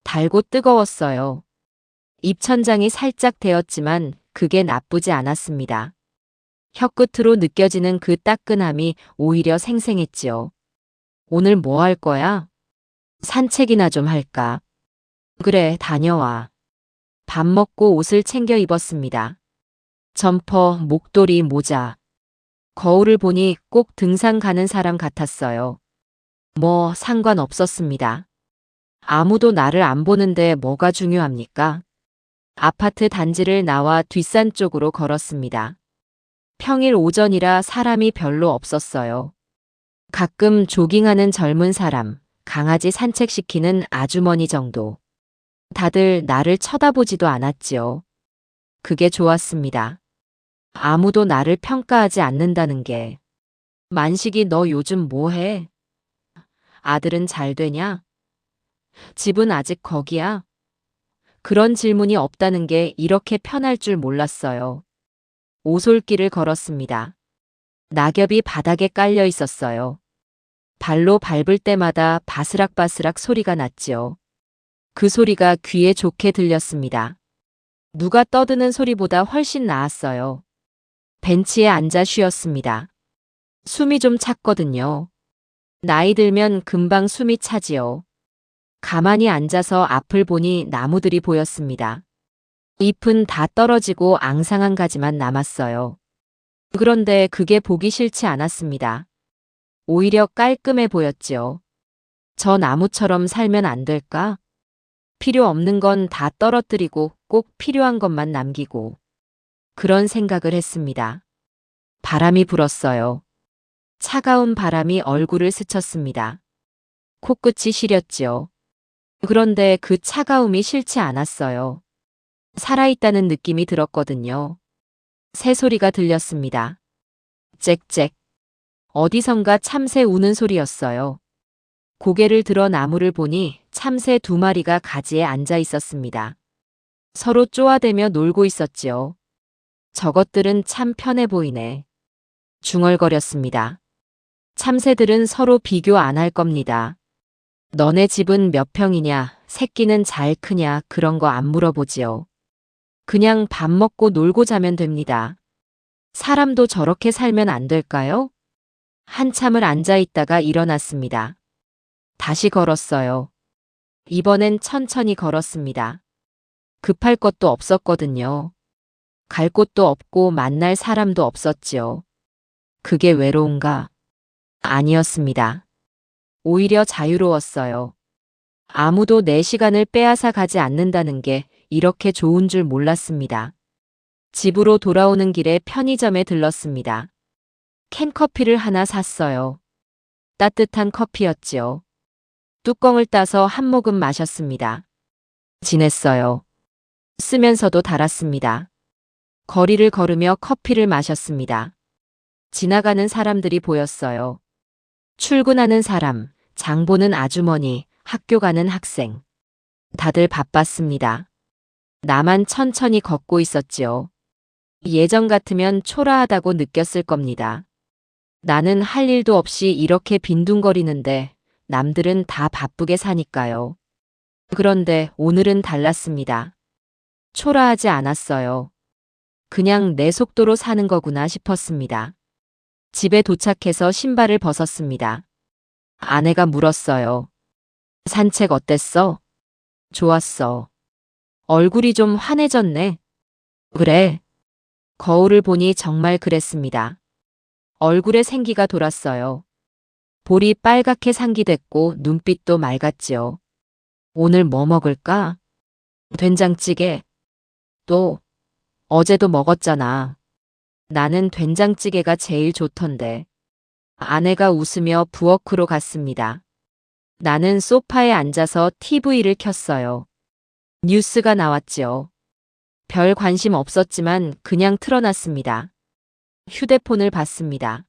달고 뜨거웠어요. 입천장이 살짝 데었지만 그게 나쁘지 않았습니다. 혀끝으로 느껴지는 그 따끈함이 오히려 생생했지요. 오늘 뭐 할 거야? 산책이나 좀 할까? 그래, 다녀와. 밥 먹고 옷을 챙겨 입었습니다. 점퍼, 목도리, 모자. 거울을 보니 꼭 등산 가는 사람 같았어요. 뭐 상관없었습니다. 아무도 나를 안 보는데 뭐가 중요합니까? 아파트 단지를 나와 뒷산 쪽으로 걸었습니다. 평일 오전이라 사람이 별로 없었어요. 가끔 조깅하는 젊은 사람, 강아지 산책시키는 아주머니 정도. 다들 나를 쳐다보지도 않았지요. 그게 좋았습니다. 아무도 나를 평가하지 않는다는 게. 만식이 너 요즘 뭐 해? 아들은 잘 되냐? 집은 아직 거기야? 그런 질문이 없다는 게 이렇게 편할 줄 몰랐어요. 오솔길을 걸었습니다. 낙엽이 바닥에 깔려 있었어요. 발로 밟을 때마다 바스락바스락 소리가 났지요. 그 소리가 귀에 좋게 들렸습니다. 누가 떠드는 소리보다 훨씬 나았어요. 벤치에 앉아 쉬었습니다. 숨이 좀 찼거든요. 나이 들면 금방 숨이 차지요. 가만히 앉아서 앞을 보니 나무들이 보였습니다. 잎은 다 떨어지고 앙상한 가지만 남았어요. 그런데 그게 보기 싫지 않았습니다. 오히려 깔끔해 보였지요. 저 나무처럼 살면 안 될까? 필요 없는 건 다 떨어뜨리고 꼭 필요한 것만 남기고. 그런 생각을 했습니다. 바람이 불었어요. 차가운 바람이 얼굴을 스쳤습니다. 코끝이 시렸지요. 그런데 그 차가움이 싫지 않았어요. 살아있다는 느낌이 들었거든요. 새소리가 들렸습니다. 짹짹. 어디선가 참새 우는 소리였어요. 고개를 들어 나무를 보니 참새 2마리가 가지에 앉아 있었습니다. 서로 쪼아대며 놀고 있었지요. 저것들은 참 편해 보이네. 중얼거렸습니다. 참새들은 서로 비교 안 할 겁니다. 너네 집은 몇 평이냐, 새끼는 잘 크냐 그런 거 안 물어보지요. 그냥 밥 먹고 놀고 자면 됩니다. 사람도 저렇게 살면 안 될까요? 한참을 앉아 있다가 일어났습니다. 다시 걸었어요. 이번엔 천천히 걸었습니다. 급할 것도 없었거든요. 갈 곳도 없고 만날 사람도 없었지요. 그게 외로운가? 아니었습니다. 오히려 자유로웠어요. 아무도 내 시간을 빼앗아 가지 않는다는 게 이렇게 좋은 줄 몰랐습니다. 집으로 돌아오는 길에 편의점에 들렀습니다. 캔커피를 하나 샀어요. 따뜻한 커피였지요. 뚜껑을 따서 한 모금 마셨습니다. 진했어요. 쓰면서도 달았습니다. 거리를 걸으며 커피를 마셨습니다. 지나가는 사람들이 보였어요. 출근하는 사람, 장 보는 아주머니, 학교 가는 학생. 다들 바빴습니다. 나만 천천히 걷고 있었지요. 예전 같으면 초라하다고 느꼈을 겁니다. 나는 할 일도 없이 이렇게 빈둥거리는데 남들은 다 바쁘게 사니까요. 그런데 오늘은 달랐습니다. 초라하지 않았어요. 그냥 내 속도로 사는 거구나 싶었습니다. 집에 도착해서 신발을 벗었습니다. 아내가 물었어요. 산책 어땠어? 좋았어. 얼굴이 좀 환해졌네. 그래. 거울을 보니 정말 그랬습니다. 얼굴에 생기가 돌았어요. 볼이 빨갛게 상기됐고 눈빛도 맑았지요. 오늘 뭐 먹을까? 된장찌개. 또, 어제도 먹었잖아. 나는 된장찌개가 제일 좋던데. 아내가 웃으며 부엌으로 갔습니다. 나는 소파에 앉아서 TV를 켰어요. 뉴스가 나왔지요. 별 관심 없었지만 그냥 틀어놨습니다. 휴대폰을 봤습니다.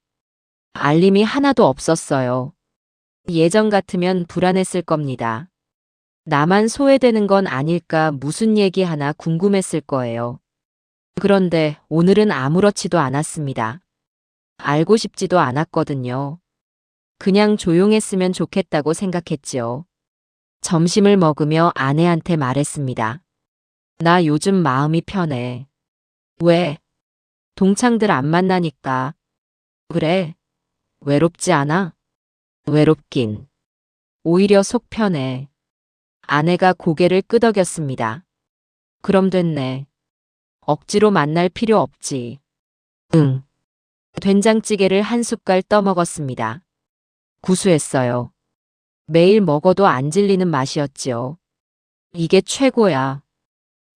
알림이 하나도 없었어요. 예전 같으면 불안했을 겁니다. 나만 소외되는 건 아닐까 무슨 얘기 하나 궁금했을 거예요. 그런데 오늘은 아무렇지도 않았습니다. 알고 싶지도 않았거든요. 그냥 조용했으면 좋겠다고 생각했지요. 점심을 먹으며 아내한테 말했습니다. 나 요즘 마음이 편해. 왜? 동창들 안 만나니까. 그래. 외롭지 않아? 외롭긴. 오히려 속 편해. 아내가 고개를 끄덕였습니다. 그럼 됐네. 억지로 만날 필요 없지. 응. 된장찌개를 한 숟갈 떠먹었습니다. 구수했어요. 매일 먹어도 안 질리는 맛이었지요. 이게 최고야.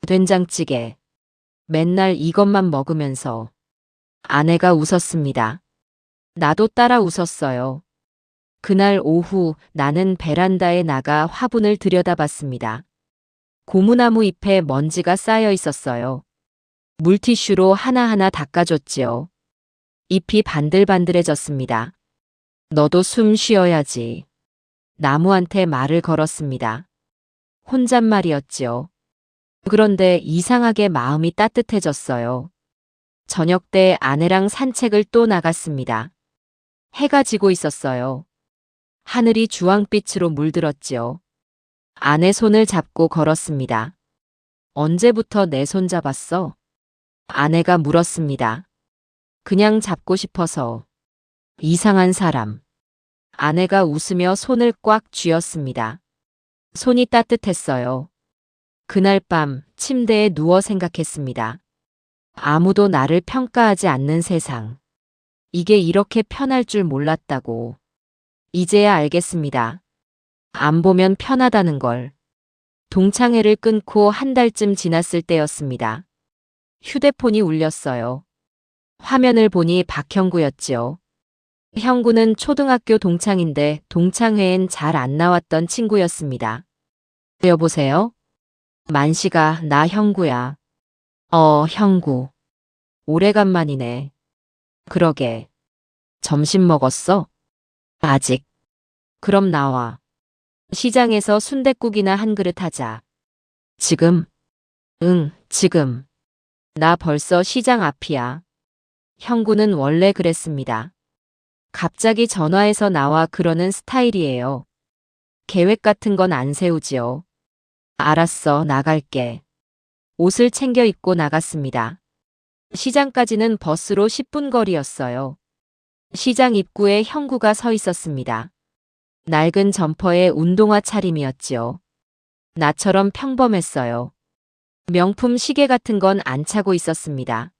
된장찌개. 맨날 이것만 먹으면서. 아내가 웃었습니다. 나도 따라 웃었어요. 그날 오후 나는 베란다에 나가 화분을 들여다봤습니다. 고무나무 잎에 먼지가 쌓여 있었어요. 물티슈로 하나하나 닦아줬지요. 잎이 반들반들해졌습니다. 너도 숨 쉬어야지. 나무한테 말을 걸었습니다. 혼잣말이었지요. 그런데 이상하게 마음이 따뜻해졌어요. 저녁 때 아내랑 산책을 또 나갔습니다. 해가 지고 있었어요. 하늘이 주황빛으로 물들었지요. 아내 손을 잡고 걸었습니다. 언제부터 내 손 잡았어? 아내가 물었습니다. 그냥 잡고 싶어서. 이상한 사람. 아내가 웃으며 손을 꽉 쥐었습니다. 손이 따뜻했어요. 그날 밤 침대에 누워 생각했습니다. 아무도 나를 평가하지 않는 세상. 이게 이렇게 편할 줄 몰랐다고. 이제야 알겠습니다. 안 보면 편하다는 걸. 동창회를 끊고 한 달쯤 지났을 때였습니다. 휴대폰이 울렸어요. 화면을 보니 박형구였지요. 형구는 초등학교 동창인데 동창회엔 잘 안 나왔던 친구였습니다. 여보세요? 만시가 나 형구야. 형구. 오래간만이네. 그러게. 점심 먹었어? 아직. 그럼 나와. 시장에서 순댓국이나 한 그릇 하자. 지금? 응, 지금. 나 벌써 시장 앞이야. 형구는 원래 그랬습니다. 갑자기 전화해서 나와 그러는 스타일이에요. 계획 같은 건 안 세우지요. 알았어, 나갈게. 옷을 챙겨 입고 나갔습니다. 시장까지는 버스로 10분 거리였어요. 시장 입구에 형구가 서 있었습니다. 낡은 점퍼에 운동화 차림이었지요. 나처럼 평범했어요. 명품 시계 같은 건 안 차고 있었습니다.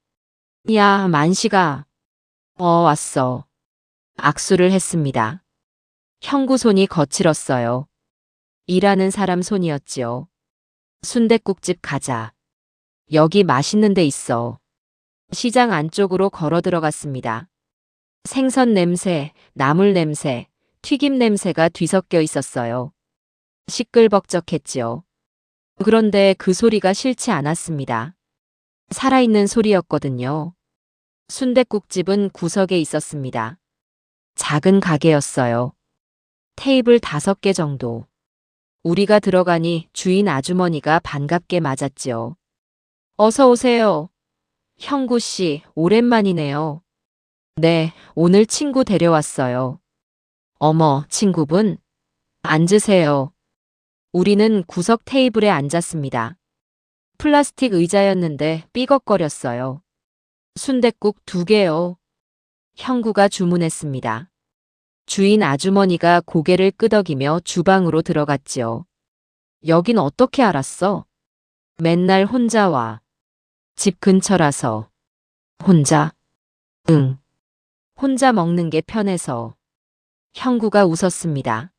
야, 만시가. 왔어. 악수를 했습니다. 형구 손이 거칠었어요. 일하는 사람 손이었지요. 순댓국집 가자. 여기 맛있는 데 있어. 시장 안쪽으로 걸어 들어갔습니다. 생선 냄새, 나물 냄새, 튀김 냄새가 뒤섞여 있었어요. 시끌벅적했지요. 그런데 그 소리가 싫지 않았습니다. 살아있는 소리였거든요. 순댓국집은 구석에 있었습니다. 작은 가게였어요. 테이블 5개 정도. 우리가 들어가니 주인 아주머니가 반갑게 맞았지요. 어서 오세요. 형구 씨, 오랜만이네요. 네, 오늘 친구 데려왔어요. 어머, 친구분? 앉으세요. 우리는 구석 테이블에 앉았습니다. 플라스틱 의자였는데 삐걱거렸어요. 순댓국 2개요. 형구가 주문했습니다. 주인 아주머니가 고개를 끄덕이며 주방으로 들어갔지요. 여긴 어떻게 알았어? 맨날 혼자 와. 집 근처라서. 혼자? 응. 혼자 먹는 게 편해서. 형구가 웃었습니다.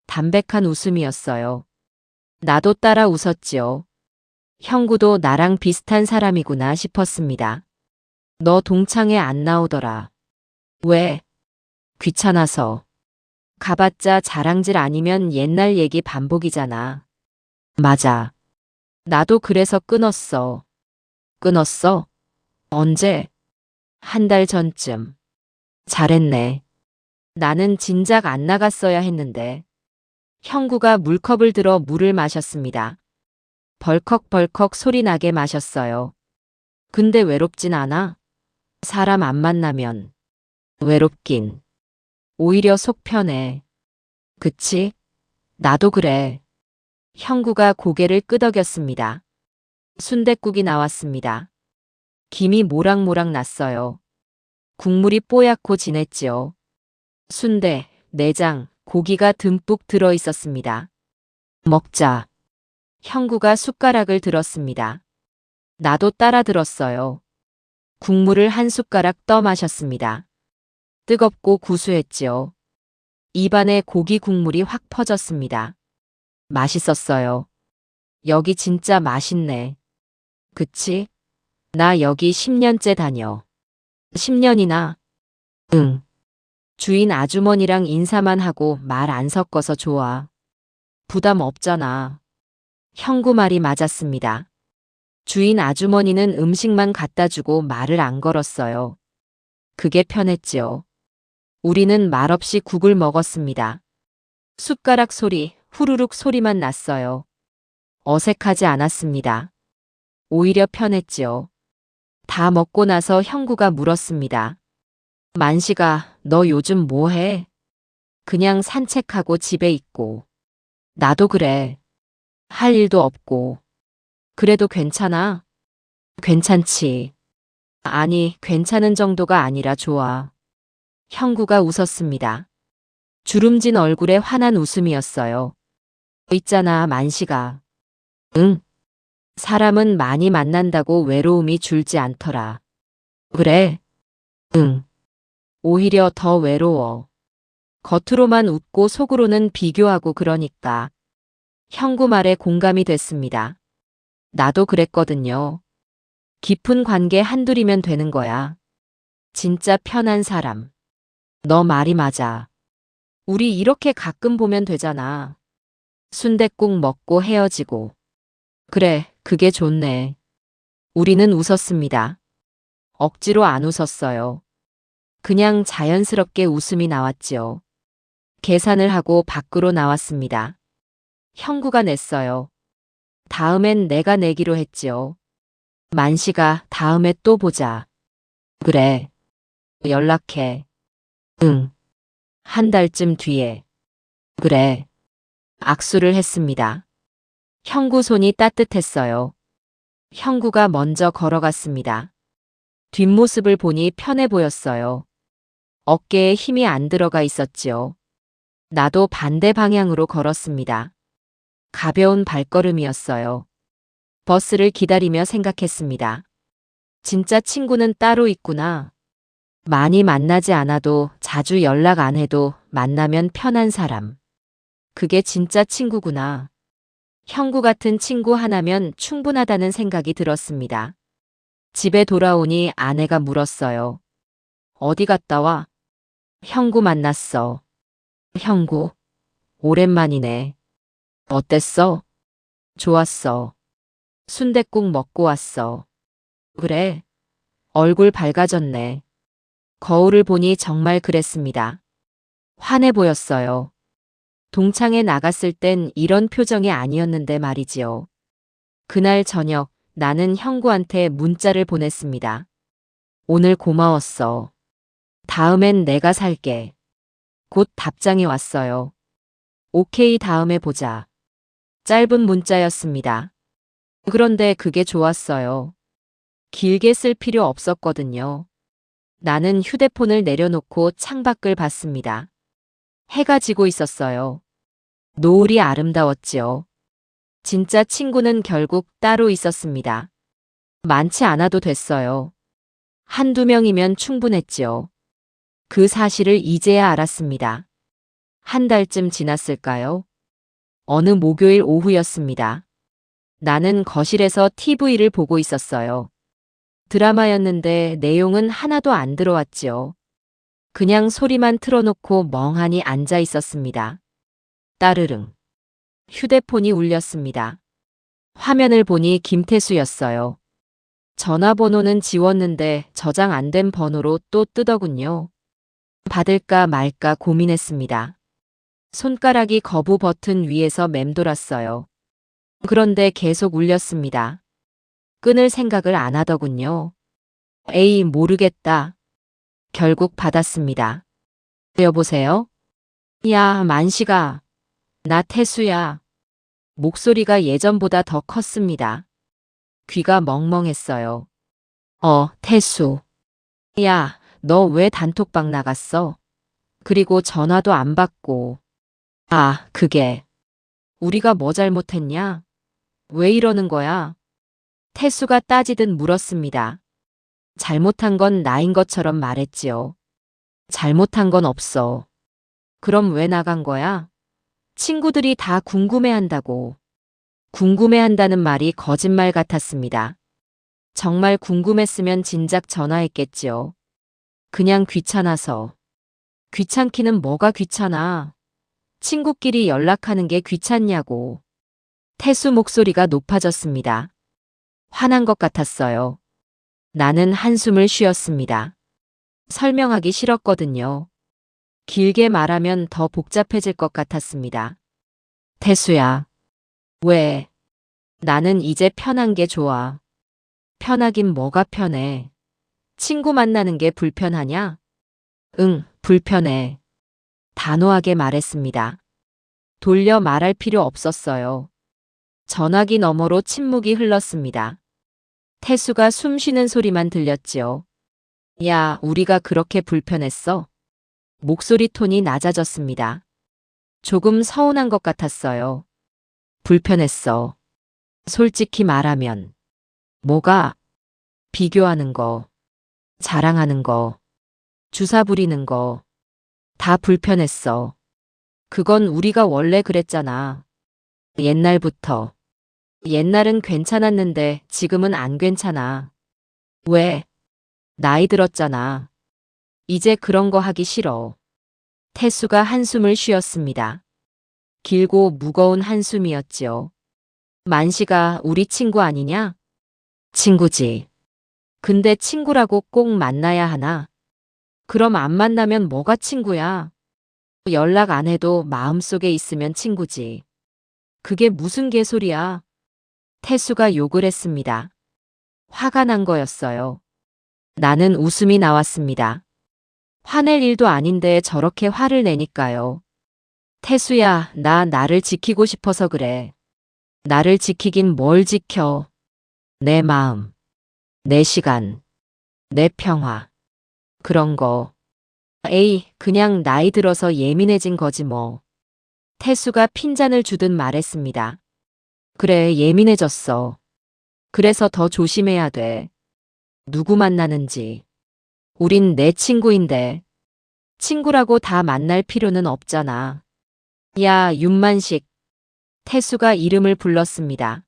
담백한 웃음이었어요. 나도 따라 웃었지요. 형구도 나랑 비슷한 사람이구나 싶었습니다. 너 동창회 안 나오더라. 왜? 귀찮아서. 가봤자 자랑질 아니면 옛날 얘기 반복이잖아. 맞아. 나도 그래서 끊었어. 끊었어? 언제? 한 달 전쯤. 잘했네. 나는 진작 안 나갔어야 했는데. 형구가 물컵을 들어 물을 마셨습니다. 벌컥벌컥 소리 나게 마셨어요. 근데 외롭진 않아? 사람 안 만나면. 외롭긴. 오히려 속 편해. 그치? 나도 그래. 형구가 고개를 끄덕였습니다. 순댓국이 나왔습니다. 김이 모락모락 났어요. 국물이 뽀얗고 진했지요. 순대, 내장, 고기가 듬뿍 들어 있었습니다. 먹자. 형구가 숟가락을 들었습니다. 나도 따라 들었어요. 국물을 한 숟가락 떠 마셨습니다. 뜨겁고 구수했지요. 입안에 고기 국물이 확 퍼졌습니다. 맛있었어요. 여기 진짜 맛있네. 그치? 나 여기 10년째 다녀. 10년이나? 응. 주인 아주머니랑 인사만 하고 말 안 섞어서 좋아. 부담 없잖아. 형구 말이 맞았습니다. 주인 아주머니는 음식만 갖다 주고 말을 안 걸었어요. 그게 편했지요. 우리는 말없이 국을 먹었습니다. 숟가락 소리, 후루룩 소리만 났어요. 어색하지 않았습니다. 오히려 편했지요. 다 먹고 나서 형구가 물었습니다. 만시가, 너 요즘 뭐 해? 그냥 산책하고 집에 있고. 나도 그래. 할 일도 없고. 그래도 괜찮아? 괜찮지. 아니, 괜찮은 정도가 아니라 좋아. 형구가 웃었습니다. 주름진 얼굴에 환한 웃음이었어요. 있잖아, 만시가. 응. 사람은 많이 만난다고 외로움이 줄지 않더라. 그래? 응. 오히려 더 외로워. 겉으로만 웃고 속으로는 비교하고 그러니까. 형구 말에 공감이 됐습니다. 나도 그랬거든요. 깊은 관계 한둘이면 되는 거야. 진짜 편한 사람. 너 말이 맞아. 우리 이렇게 가끔 보면 되잖아. 순댓국 먹고 헤어지고. 그래, 그게 좋네. 우리는 웃었습니다. 억지로 안 웃었어요. 그냥 자연스럽게 웃음이 나왔지요. 계산을 하고 밖으로 나왔습니다. 형구가 냈어요. 다음엔 내가 내기로 했지요. 만시가 다음에 또 보자. 그래. 연락해. 응. 한 달쯤 뒤에. 그래. 악수를 했습니다. 형구 손이 따뜻했어요. 형구가 먼저 걸어갔습니다. 뒷모습을 보니 편해 보였어요. 어깨에 힘이 안 들어가 있었지요. 나도 반대 방향으로 걸었습니다. 가벼운 발걸음이었어요. 버스를 기다리며 생각했습니다. 진짜 친구는 따로 있구나. 많이 만나지 않아도 자주 연락 안 해도 만나면 편한 사람. 그게 진짜 친구구나. 형구 같은 친구 하나면 충분하다는 생각이 들었습니다. 집에 돌아오니 아내가 물었어요. 어디 갔다 와? 형구 만났어. 형구, 오랜만이네. 어땠어? 좋았어. 순댓국 먹고 왔어. 그래. 얼굴 밝아졌네. 거울을 보니 정말 그랬습니다. 환해 보였어요. 동창회 나갔을 땐 이런 표정이 아니었는데 말이지요. 그날 저녁 나는 형구한테 문자를 보냈습니다. 오늘 고마웠어. 다음엔 내가 살게. 곧 답장이 왔어요. 오케이, 다음에 보자. 짧은 문자였습니다. 그런데 그게 좋았어요. 길게 쓸 필요 없었거든요. 나는 휴대폰을 내려놓고 창밖을 봤습니다. 해가 지고 있었어요. 노을이 아름다웠지요. 진짜 친구는 결국 따로 있었습니다. 많지 않아도 됐어요. 한두 명이면 충분했지요. 그 사실을 이제야 알았습니다. 한 달쯤 지났을까요? 어느 목요일 오후였습니다. 나는 거실에서 TV를 보고 있었어요. 드라마였는데 내용은 하나도 안 들어왔지요. 그냥 소리만 틀어놓고 멍하니 앉아 있었습니다. 따르릉. 휴대폰이 울렸습니다. 화면을 보니 김태수였어요. 전화번호는 지웠는데 저장 안 된 번호로 또 뜨더군요. 받을까 말까 고민했습니다. 손가락이 거부 버튼 위에서 맴돌았어요. 그런데 계속 울렸습니다. 끊을 생각을 안 하더군요. 에이, 모르겠다. 결국 받았습니다. 여보세요? 야, 만시가. 나 태수야. 목소리가 예전보다 더 컸습니다. 귀가 멍멍했어요. 태수. 야, 너 왜 단톡방 나갔어? 그리고 전화도 안 받고. 아, 그게. 우리가 뭐 잘못했냐? 왜 이러는 거야? 태수가 따지듯 물었습니다. 잘못한 건 나인 것처럼 말했지요. 잘못한 건 없어. 그럼 왜 나간 거야? 친구들이 다 궁금해한다고. 궁금해한다는 말이 거짓말 같았습니다. 정말 궁금했으면 진작 전화했겠지요. 그냥 귀찮아서. 귀찮기는 뭐가 귀찮아. 친구끼리 연락하는 게 귀찮냐고. 태수 목소리가 높아졌습니다. 화난 것 같았어요. 나는 한숨을 쉬었습니다. 설명하기 싫었거든요. 길게 말하면 더 복잡해질 것 같았습니다. 태수야. 왜? 나는 이제 편한 게 좋아. 편하긴 뭐가 편해. 친구 만나는 게 불편하냐? 응, 불편해. 단호하게 말했습니다. 돌려 말할 필요 없었어요. 전화기 너머로 침묵이 흘렀습니다. 태수가 숨 쉬는 소리만 들렸지요. 야, 우리가 그렇게 불편했어? 목소리 톤이 낮아졌습니다. 조금 서운한 것 같았어요. 불편했어. 솔직히 말하면. 뭐가? 비교하는 거, 자랑하는 거, 주사 부리는 거, 다 불편했어. 그건 우리가 원래 그랬잖아. 옛날부터. 옛날은 괜찮았는데 지금은 안 괜찮아. 왜? 나이 들었잖아. 이제 그런 거 하기 싫어. 태수가 한숨을 쉬었습니다. 길고 무거운 한숨이었지요. 만시가 우리 친구 아니냐? 친구지. 근데 친구라고 꼭 만나야 하나? 그럼 안 만나면 뭐가 친구야? 연락 안 해도 마음속에 있으면 친구지. 그게 무슨 개소리야? 태수가 욕을 했습니다. 화가 난 거였어요. 나는 웃음이 나왔습니다. 화낼 일도 아닌데 저렇게 화를 내니까요. 태수야, 나를 지키고 싶어서 그래. 나를 지키긴 뭘 지켜. 내 마음, 내 시간, 내 평화. 그런 거. 에이, 그냥 나이 들어서 예민해진 거지 뭐. 태수가 핀잔을 주듯 말했습니다. 그래, 예민해졌어. 그래서 더 조심해야 돼. 누구 만나는지. 우린 내 친구인데. 친구라고 다 만날 필요는 없잖아. 야, 윤만식. 태수가 이름을 불렀습니다.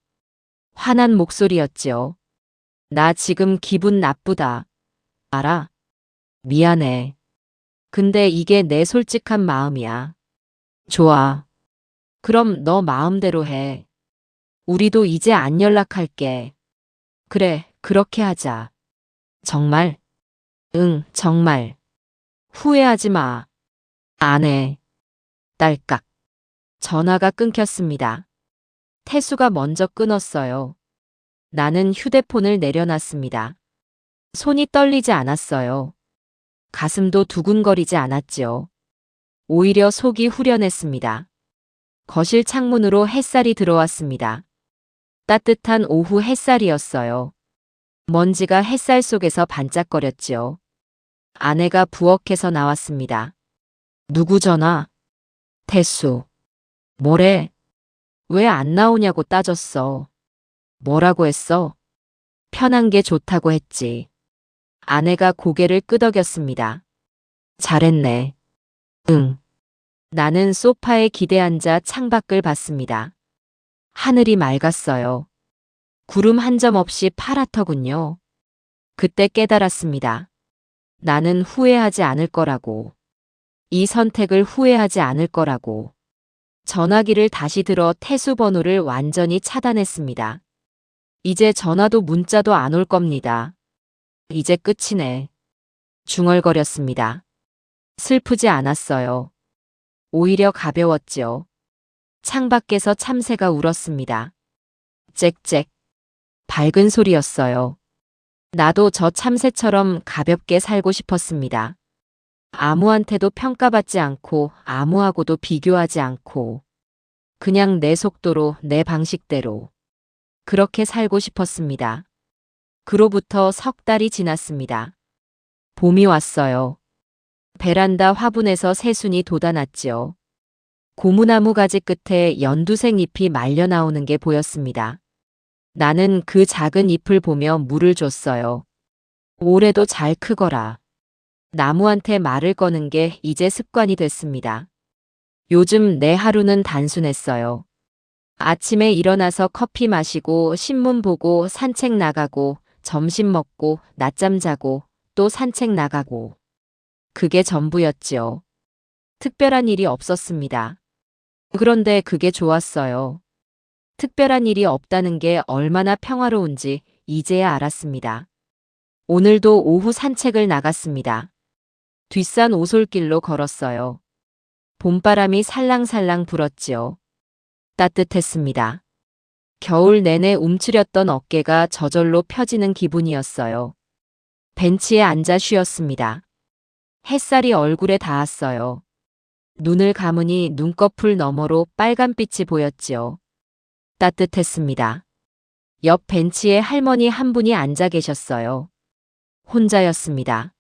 화난 목소리였지요. 나 지금 기분 나쁘다. 알아? 미안해. 근데 이게 내 솔직한 마음이야. 좋아. 그럼 너 마음대로 해. 우리도 이제 안 연락할게. 그래, 그렇게 하자. 정말? 응, 정말. 후회하지 마. 안 해. 딸깍. 전화가 끊겼습니다. 태수가 먼저 끊었어요. 나는 휴대폰을 내려놨습니다. 손이 떨리지 않았어요. 가슴도 두근거리지 않았지요. 오히려 속이 후련했습니다. 거실 창문으로 햇살이 들어왔습니다. 따뜻한 오후 햇살이었어요. 먼지가 햇살 속에서 반짝거렸지요. 아내가 부엌에서 나왔습니다. 누구 전화? 태수. 뭐래? 왜 안 나오냐고 따졌어. 뭐라고 했어? 편한 게 좋다고 했지. 아내가 고개를 끄덕였습니다. 잘했네. 응. 나는 소파에 기대앉아 창밖을 봤습니다. 하늘이 맑았어요. 구름 한 점 없이 파랗더군요. 그때 깨달았습니다. 나는 후회하지 않을 거라고. 이 선택을 후회하지 않을 거라고. 전화기를 다시 들어 태수 번호를 완전히 차단했습니다. 이제 전화도 문자도 안 올 겁니다. 이제 끝이네. 중얼거렸습니다. 슬프지 않았어요. 오히려 가벼웠지요. 창밖에서 참새가 울었습니다. 짹짹. 밝은 소리였어요. 나도 저 참새처럼 가볍게 살고 싶었습니다. 아무한테도 평가받지 않고 아무하고도 비교하지 않고 그냥 내 속도로 내 방식대로 그렇게 살고 싶었습니다. 그로부터 석 달이 지났습니다. 봄이 왔어요. 베란다 화분에서 새순이 돋아났지요. 고무나무 가지 끝에 연두색 잎이 말려 나오는 게 보였습니다. 나는 그 작은 잎을 보며 물을 줬어요. 올해도 잘 크거라. 나무한테 말을 거는 게 이제 습관이 됐습니다. 요즘 내 하루는 단순했어요. 아침에 일어나서 커피 마시고 신문 보고 산책 나가고 점심 먹고 낮잠 자고 또 산책 나가고. 그게 전부였지요. 특별한 일이 없었습니다. 그런데 그게 좋았어요. 특별한 일이 없다는 게 얼마나 평화로운지 이제야 알았습니다. 오늘도 오후 산책을 나갔습니다. 뒷산 오솔길로 걸었어요. 봄바람이 살랑살랑 불었지요. 따뜻했습니다. 겨울 내내 움츠렸던 어깨가 저절로 펴지는 기분이었어요. 벤치에 앉아 쉬었습니다. 햇살이 얼굴에 닿았어요. 눈을 감으니 눈꺼풀 너머로 빨간빛이 보였지요. 따뜻했습니다. 옆 벤치에 할머니 한 분이 앉아 계셨어요. 혼자였습니다.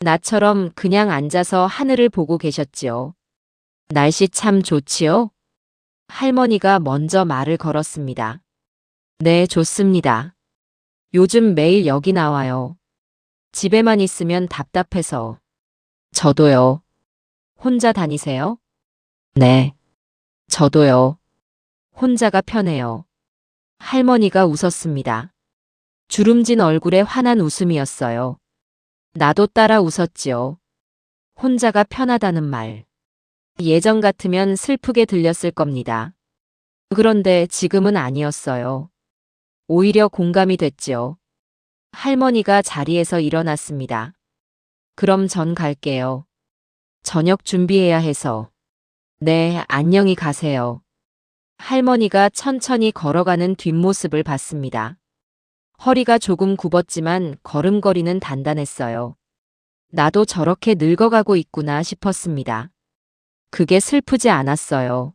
나처럼 그냥 앉아서 하늘을 보고 계셨지요. 날씨 참 좋지요? 할머니가 먼저 말을 걸었습니다. 네, 좋습니다. 요즘 매일 여기 나와요. 집에만 있으면 답답해서. 저도요. 혼자 다니세요? 네. 저도요. 혼자가 편해요. 할머니가 웃었습니다. 주름진 얼굴에 환한 웃음이었어요. 나도 따라 웃었지요. 혼자가 편하다는 말. 예전 같으면 슬프게 들렸을 겁니다. 그런데 지금은 아니었어요. 오히려 공감이 됐지요. 할머니가 자리에서 일어났습니다. 그럼 전 갈게요. 저녁 준비해야 해서. 네, 안녕히 가세요. 할머니가 천천히 걸어가는 뒷모습을 봤습니다. 허리가 조금 굽었지만 걸음걸이는 단단했어요. 나도 저렇게 늙어가고 있구나 싶었습니다. 그게 슬프지 않았어요.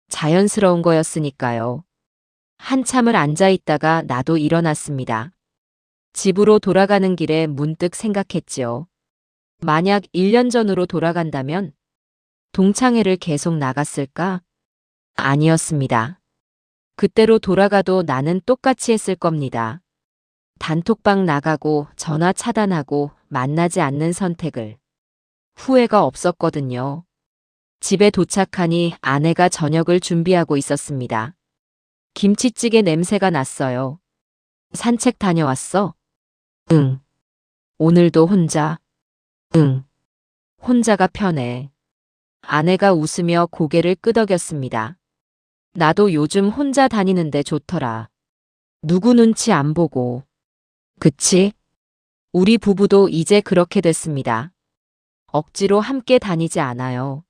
자연스러운 거였으니까요. 한참을 앉아 있다가 나도 일어났습니다. 집으로 돌아가는 길에 문득 생각했지요. 만약 1년 전으로 돌아간다면 동창회를 계속 나갔을까? 아니었습니다. 그때로 돌아가도 나는 똑같이 했을 겁니다. 단톡방 나가고 전화 차단하고 만나지 않는 선택을. 후회가 없었거든요. 집에 도착하니 아내가 저녁을 준비하고 있었습니다. 김치찌개 냄새가 났어요. 산책 다녀왔어? 응. 오늘도 혼자? 응. 혼자가 편해. 아내가 웃으며 고개를 끄덕였습니다. 나도 요즘 혼자 다니는데 좋더라. 누구 눈치 안 보고. 그치? 우리 부부도 이제 그렇게 됐습니다. 억지로 함께 다니지 않아요.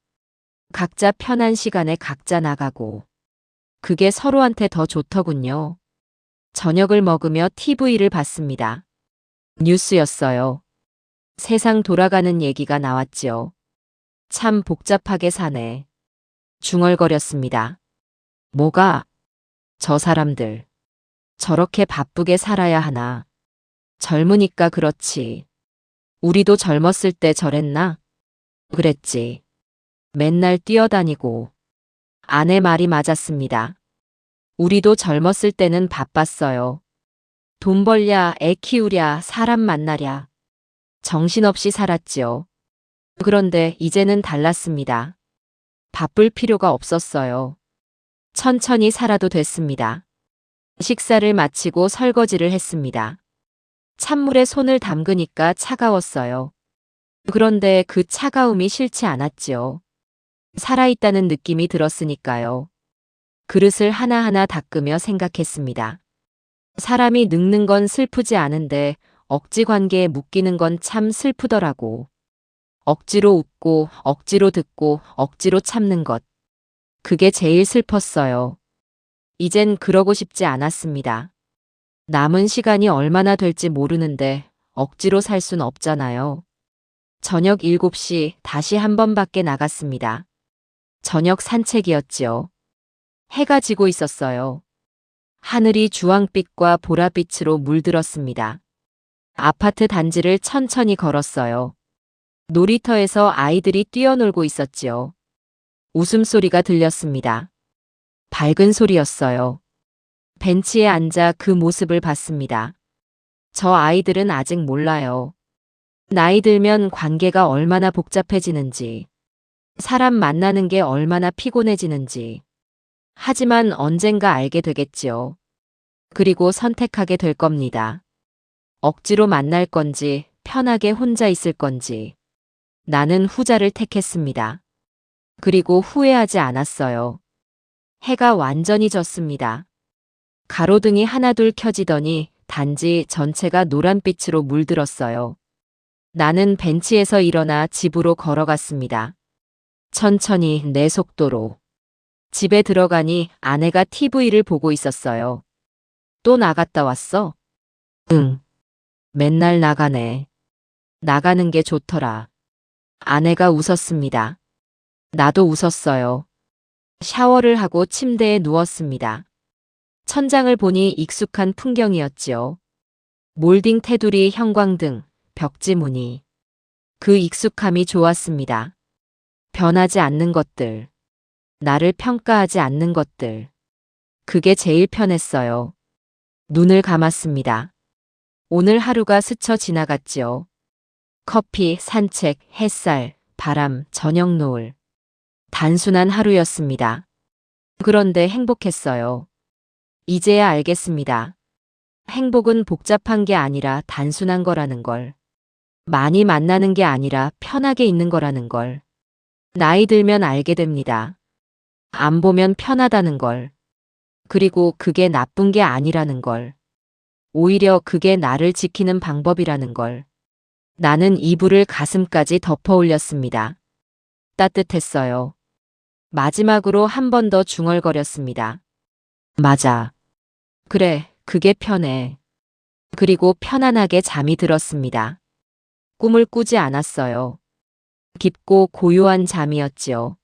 각자 편한 시간에 각자 나가고. 그게 서로한테 더 좋더군요. 저녁을 먹으며 TV를 봤습니다. 뉴스였어요. 세상 돌아가는 얘기가 나왔지요. 참 복잡하게 사네. 중얼거렸습니다. 뭐가? 저 사람들. 저렇게 바쁘게 살아야 하나. 젊으니까 그렇지. 우리도 젊었을 때 저랬나? 그랬지. 맨날 뛰어다니고. 아내 말이 맞았습니다. 우리도 젊었을 때는 바빴어요. 돈 벌랴, 애 키우랴, 사람 만나랴. 정신없이 살았지요. 그런데 이제는 달랐습니다. 바쁠 필요가 없었어요. 천천히 살아도 됐습니다. 식사를 마치고 설거지를 했습니다. 찬물에 손을 담그니까 차가웠어요. 그런데 그 차가움이 싫지 않았지요. 살아있다는 느낌이 들었으니까요. 그릇을 하나하나 닦으며 생각했습니다. 사람이 늙는 건 슬프지 않은데 억지 관계에 묶이는 건 참 슬프더라고. 억지로 웃고, 억지로 듣고, 억지로 참는 것. 그게 제일 슬펐어요. 이젠 그러고 싶지 않았습니다. 남은 시간이 얼마나 될지 모르는데 억지로 살 순 없잖아요. 저녁 7시 다시 한 번 밖에 나갔습니다. 저녁 산책이었지요. 해가 지고 있었어요. 하늘이 주황빛과 보라빛으로 물들었습니다. 아파트 단지를 천천히 걸었어요. 놀이터에서 아이들이 뛰어놀고 있었지요. 웃음소리가 들렸습니다. 밝은 소리였어요. 벤치에 앉아 그 모습을 봤습니다. 저 아이들은 아직 몰라요. 나이 들면 관계가 얼마나 복잡해지는지, 사람 만나는 게 얼마나 피곤해지는지. 하지만 언젠가 알게 되겠지요. 그리고 선택하게 될 겁니다. 억지로 만날 건지, 편하게 혼자 있을 건지. 나는 후자를 택했습니다. 그리고 후회하지 않았어요. 해가 완전히 졌습니다. 가로등이 하나둘 켜지더니 단지 전체가 노란빛으로 물들었어요. 나는 벤치에서 일어나 집으로 걸어갔습니다. 천천히 내 속도로. 집에 들어가니 아내가 TV를 보고 있었어요. 또 나갔다 왔어? 응. 맨날 나가네. 나가는 게 좋더라. 아내가 웃었습니다. 나도 웃었어요. 샤워를 하고 침대에 누웠습니다. 천장을 보니 익숙한 풍경이었지요. 몰딩 테두리 형광등, 벽지 무늬. 그 익숙함이 좋았습니다. 변하지 않는 것들. 나를 평가하지 않는 것들. 그게 제일 편했어요. 눈을 감았습니다. 오늘 하루가 스쳐 지나갔지요. 커피, 산책, 햇살, 바람, 저녁 노을. 단순한 하루였습니다. 그런데 행복했어요. 이제야 알겠습니다. 행복은 복잡한 게 아니라 단순한 거라는 걸. 많이 만나는 게 아니라 편하게 있는 거라는 걸. 나이 들면 알게 됩니다. 안 보면 편하다는 걸. 그리고 그게 나쁜 게 아니라는 걸. 오히려 그게 나를 지키는 방법이라는 걸. 나는 이불을 가슴까지 덮어 올렸습니다. 따뜻했어요. 마지막으로 한 번 더 중얼거렸습니다. 맞아. 그래, 그게 편해. 그리고 편안하게 잠이 들었습니다. 꿈을 꾸지 않았어요. 깊고 고요한 잠이었지요.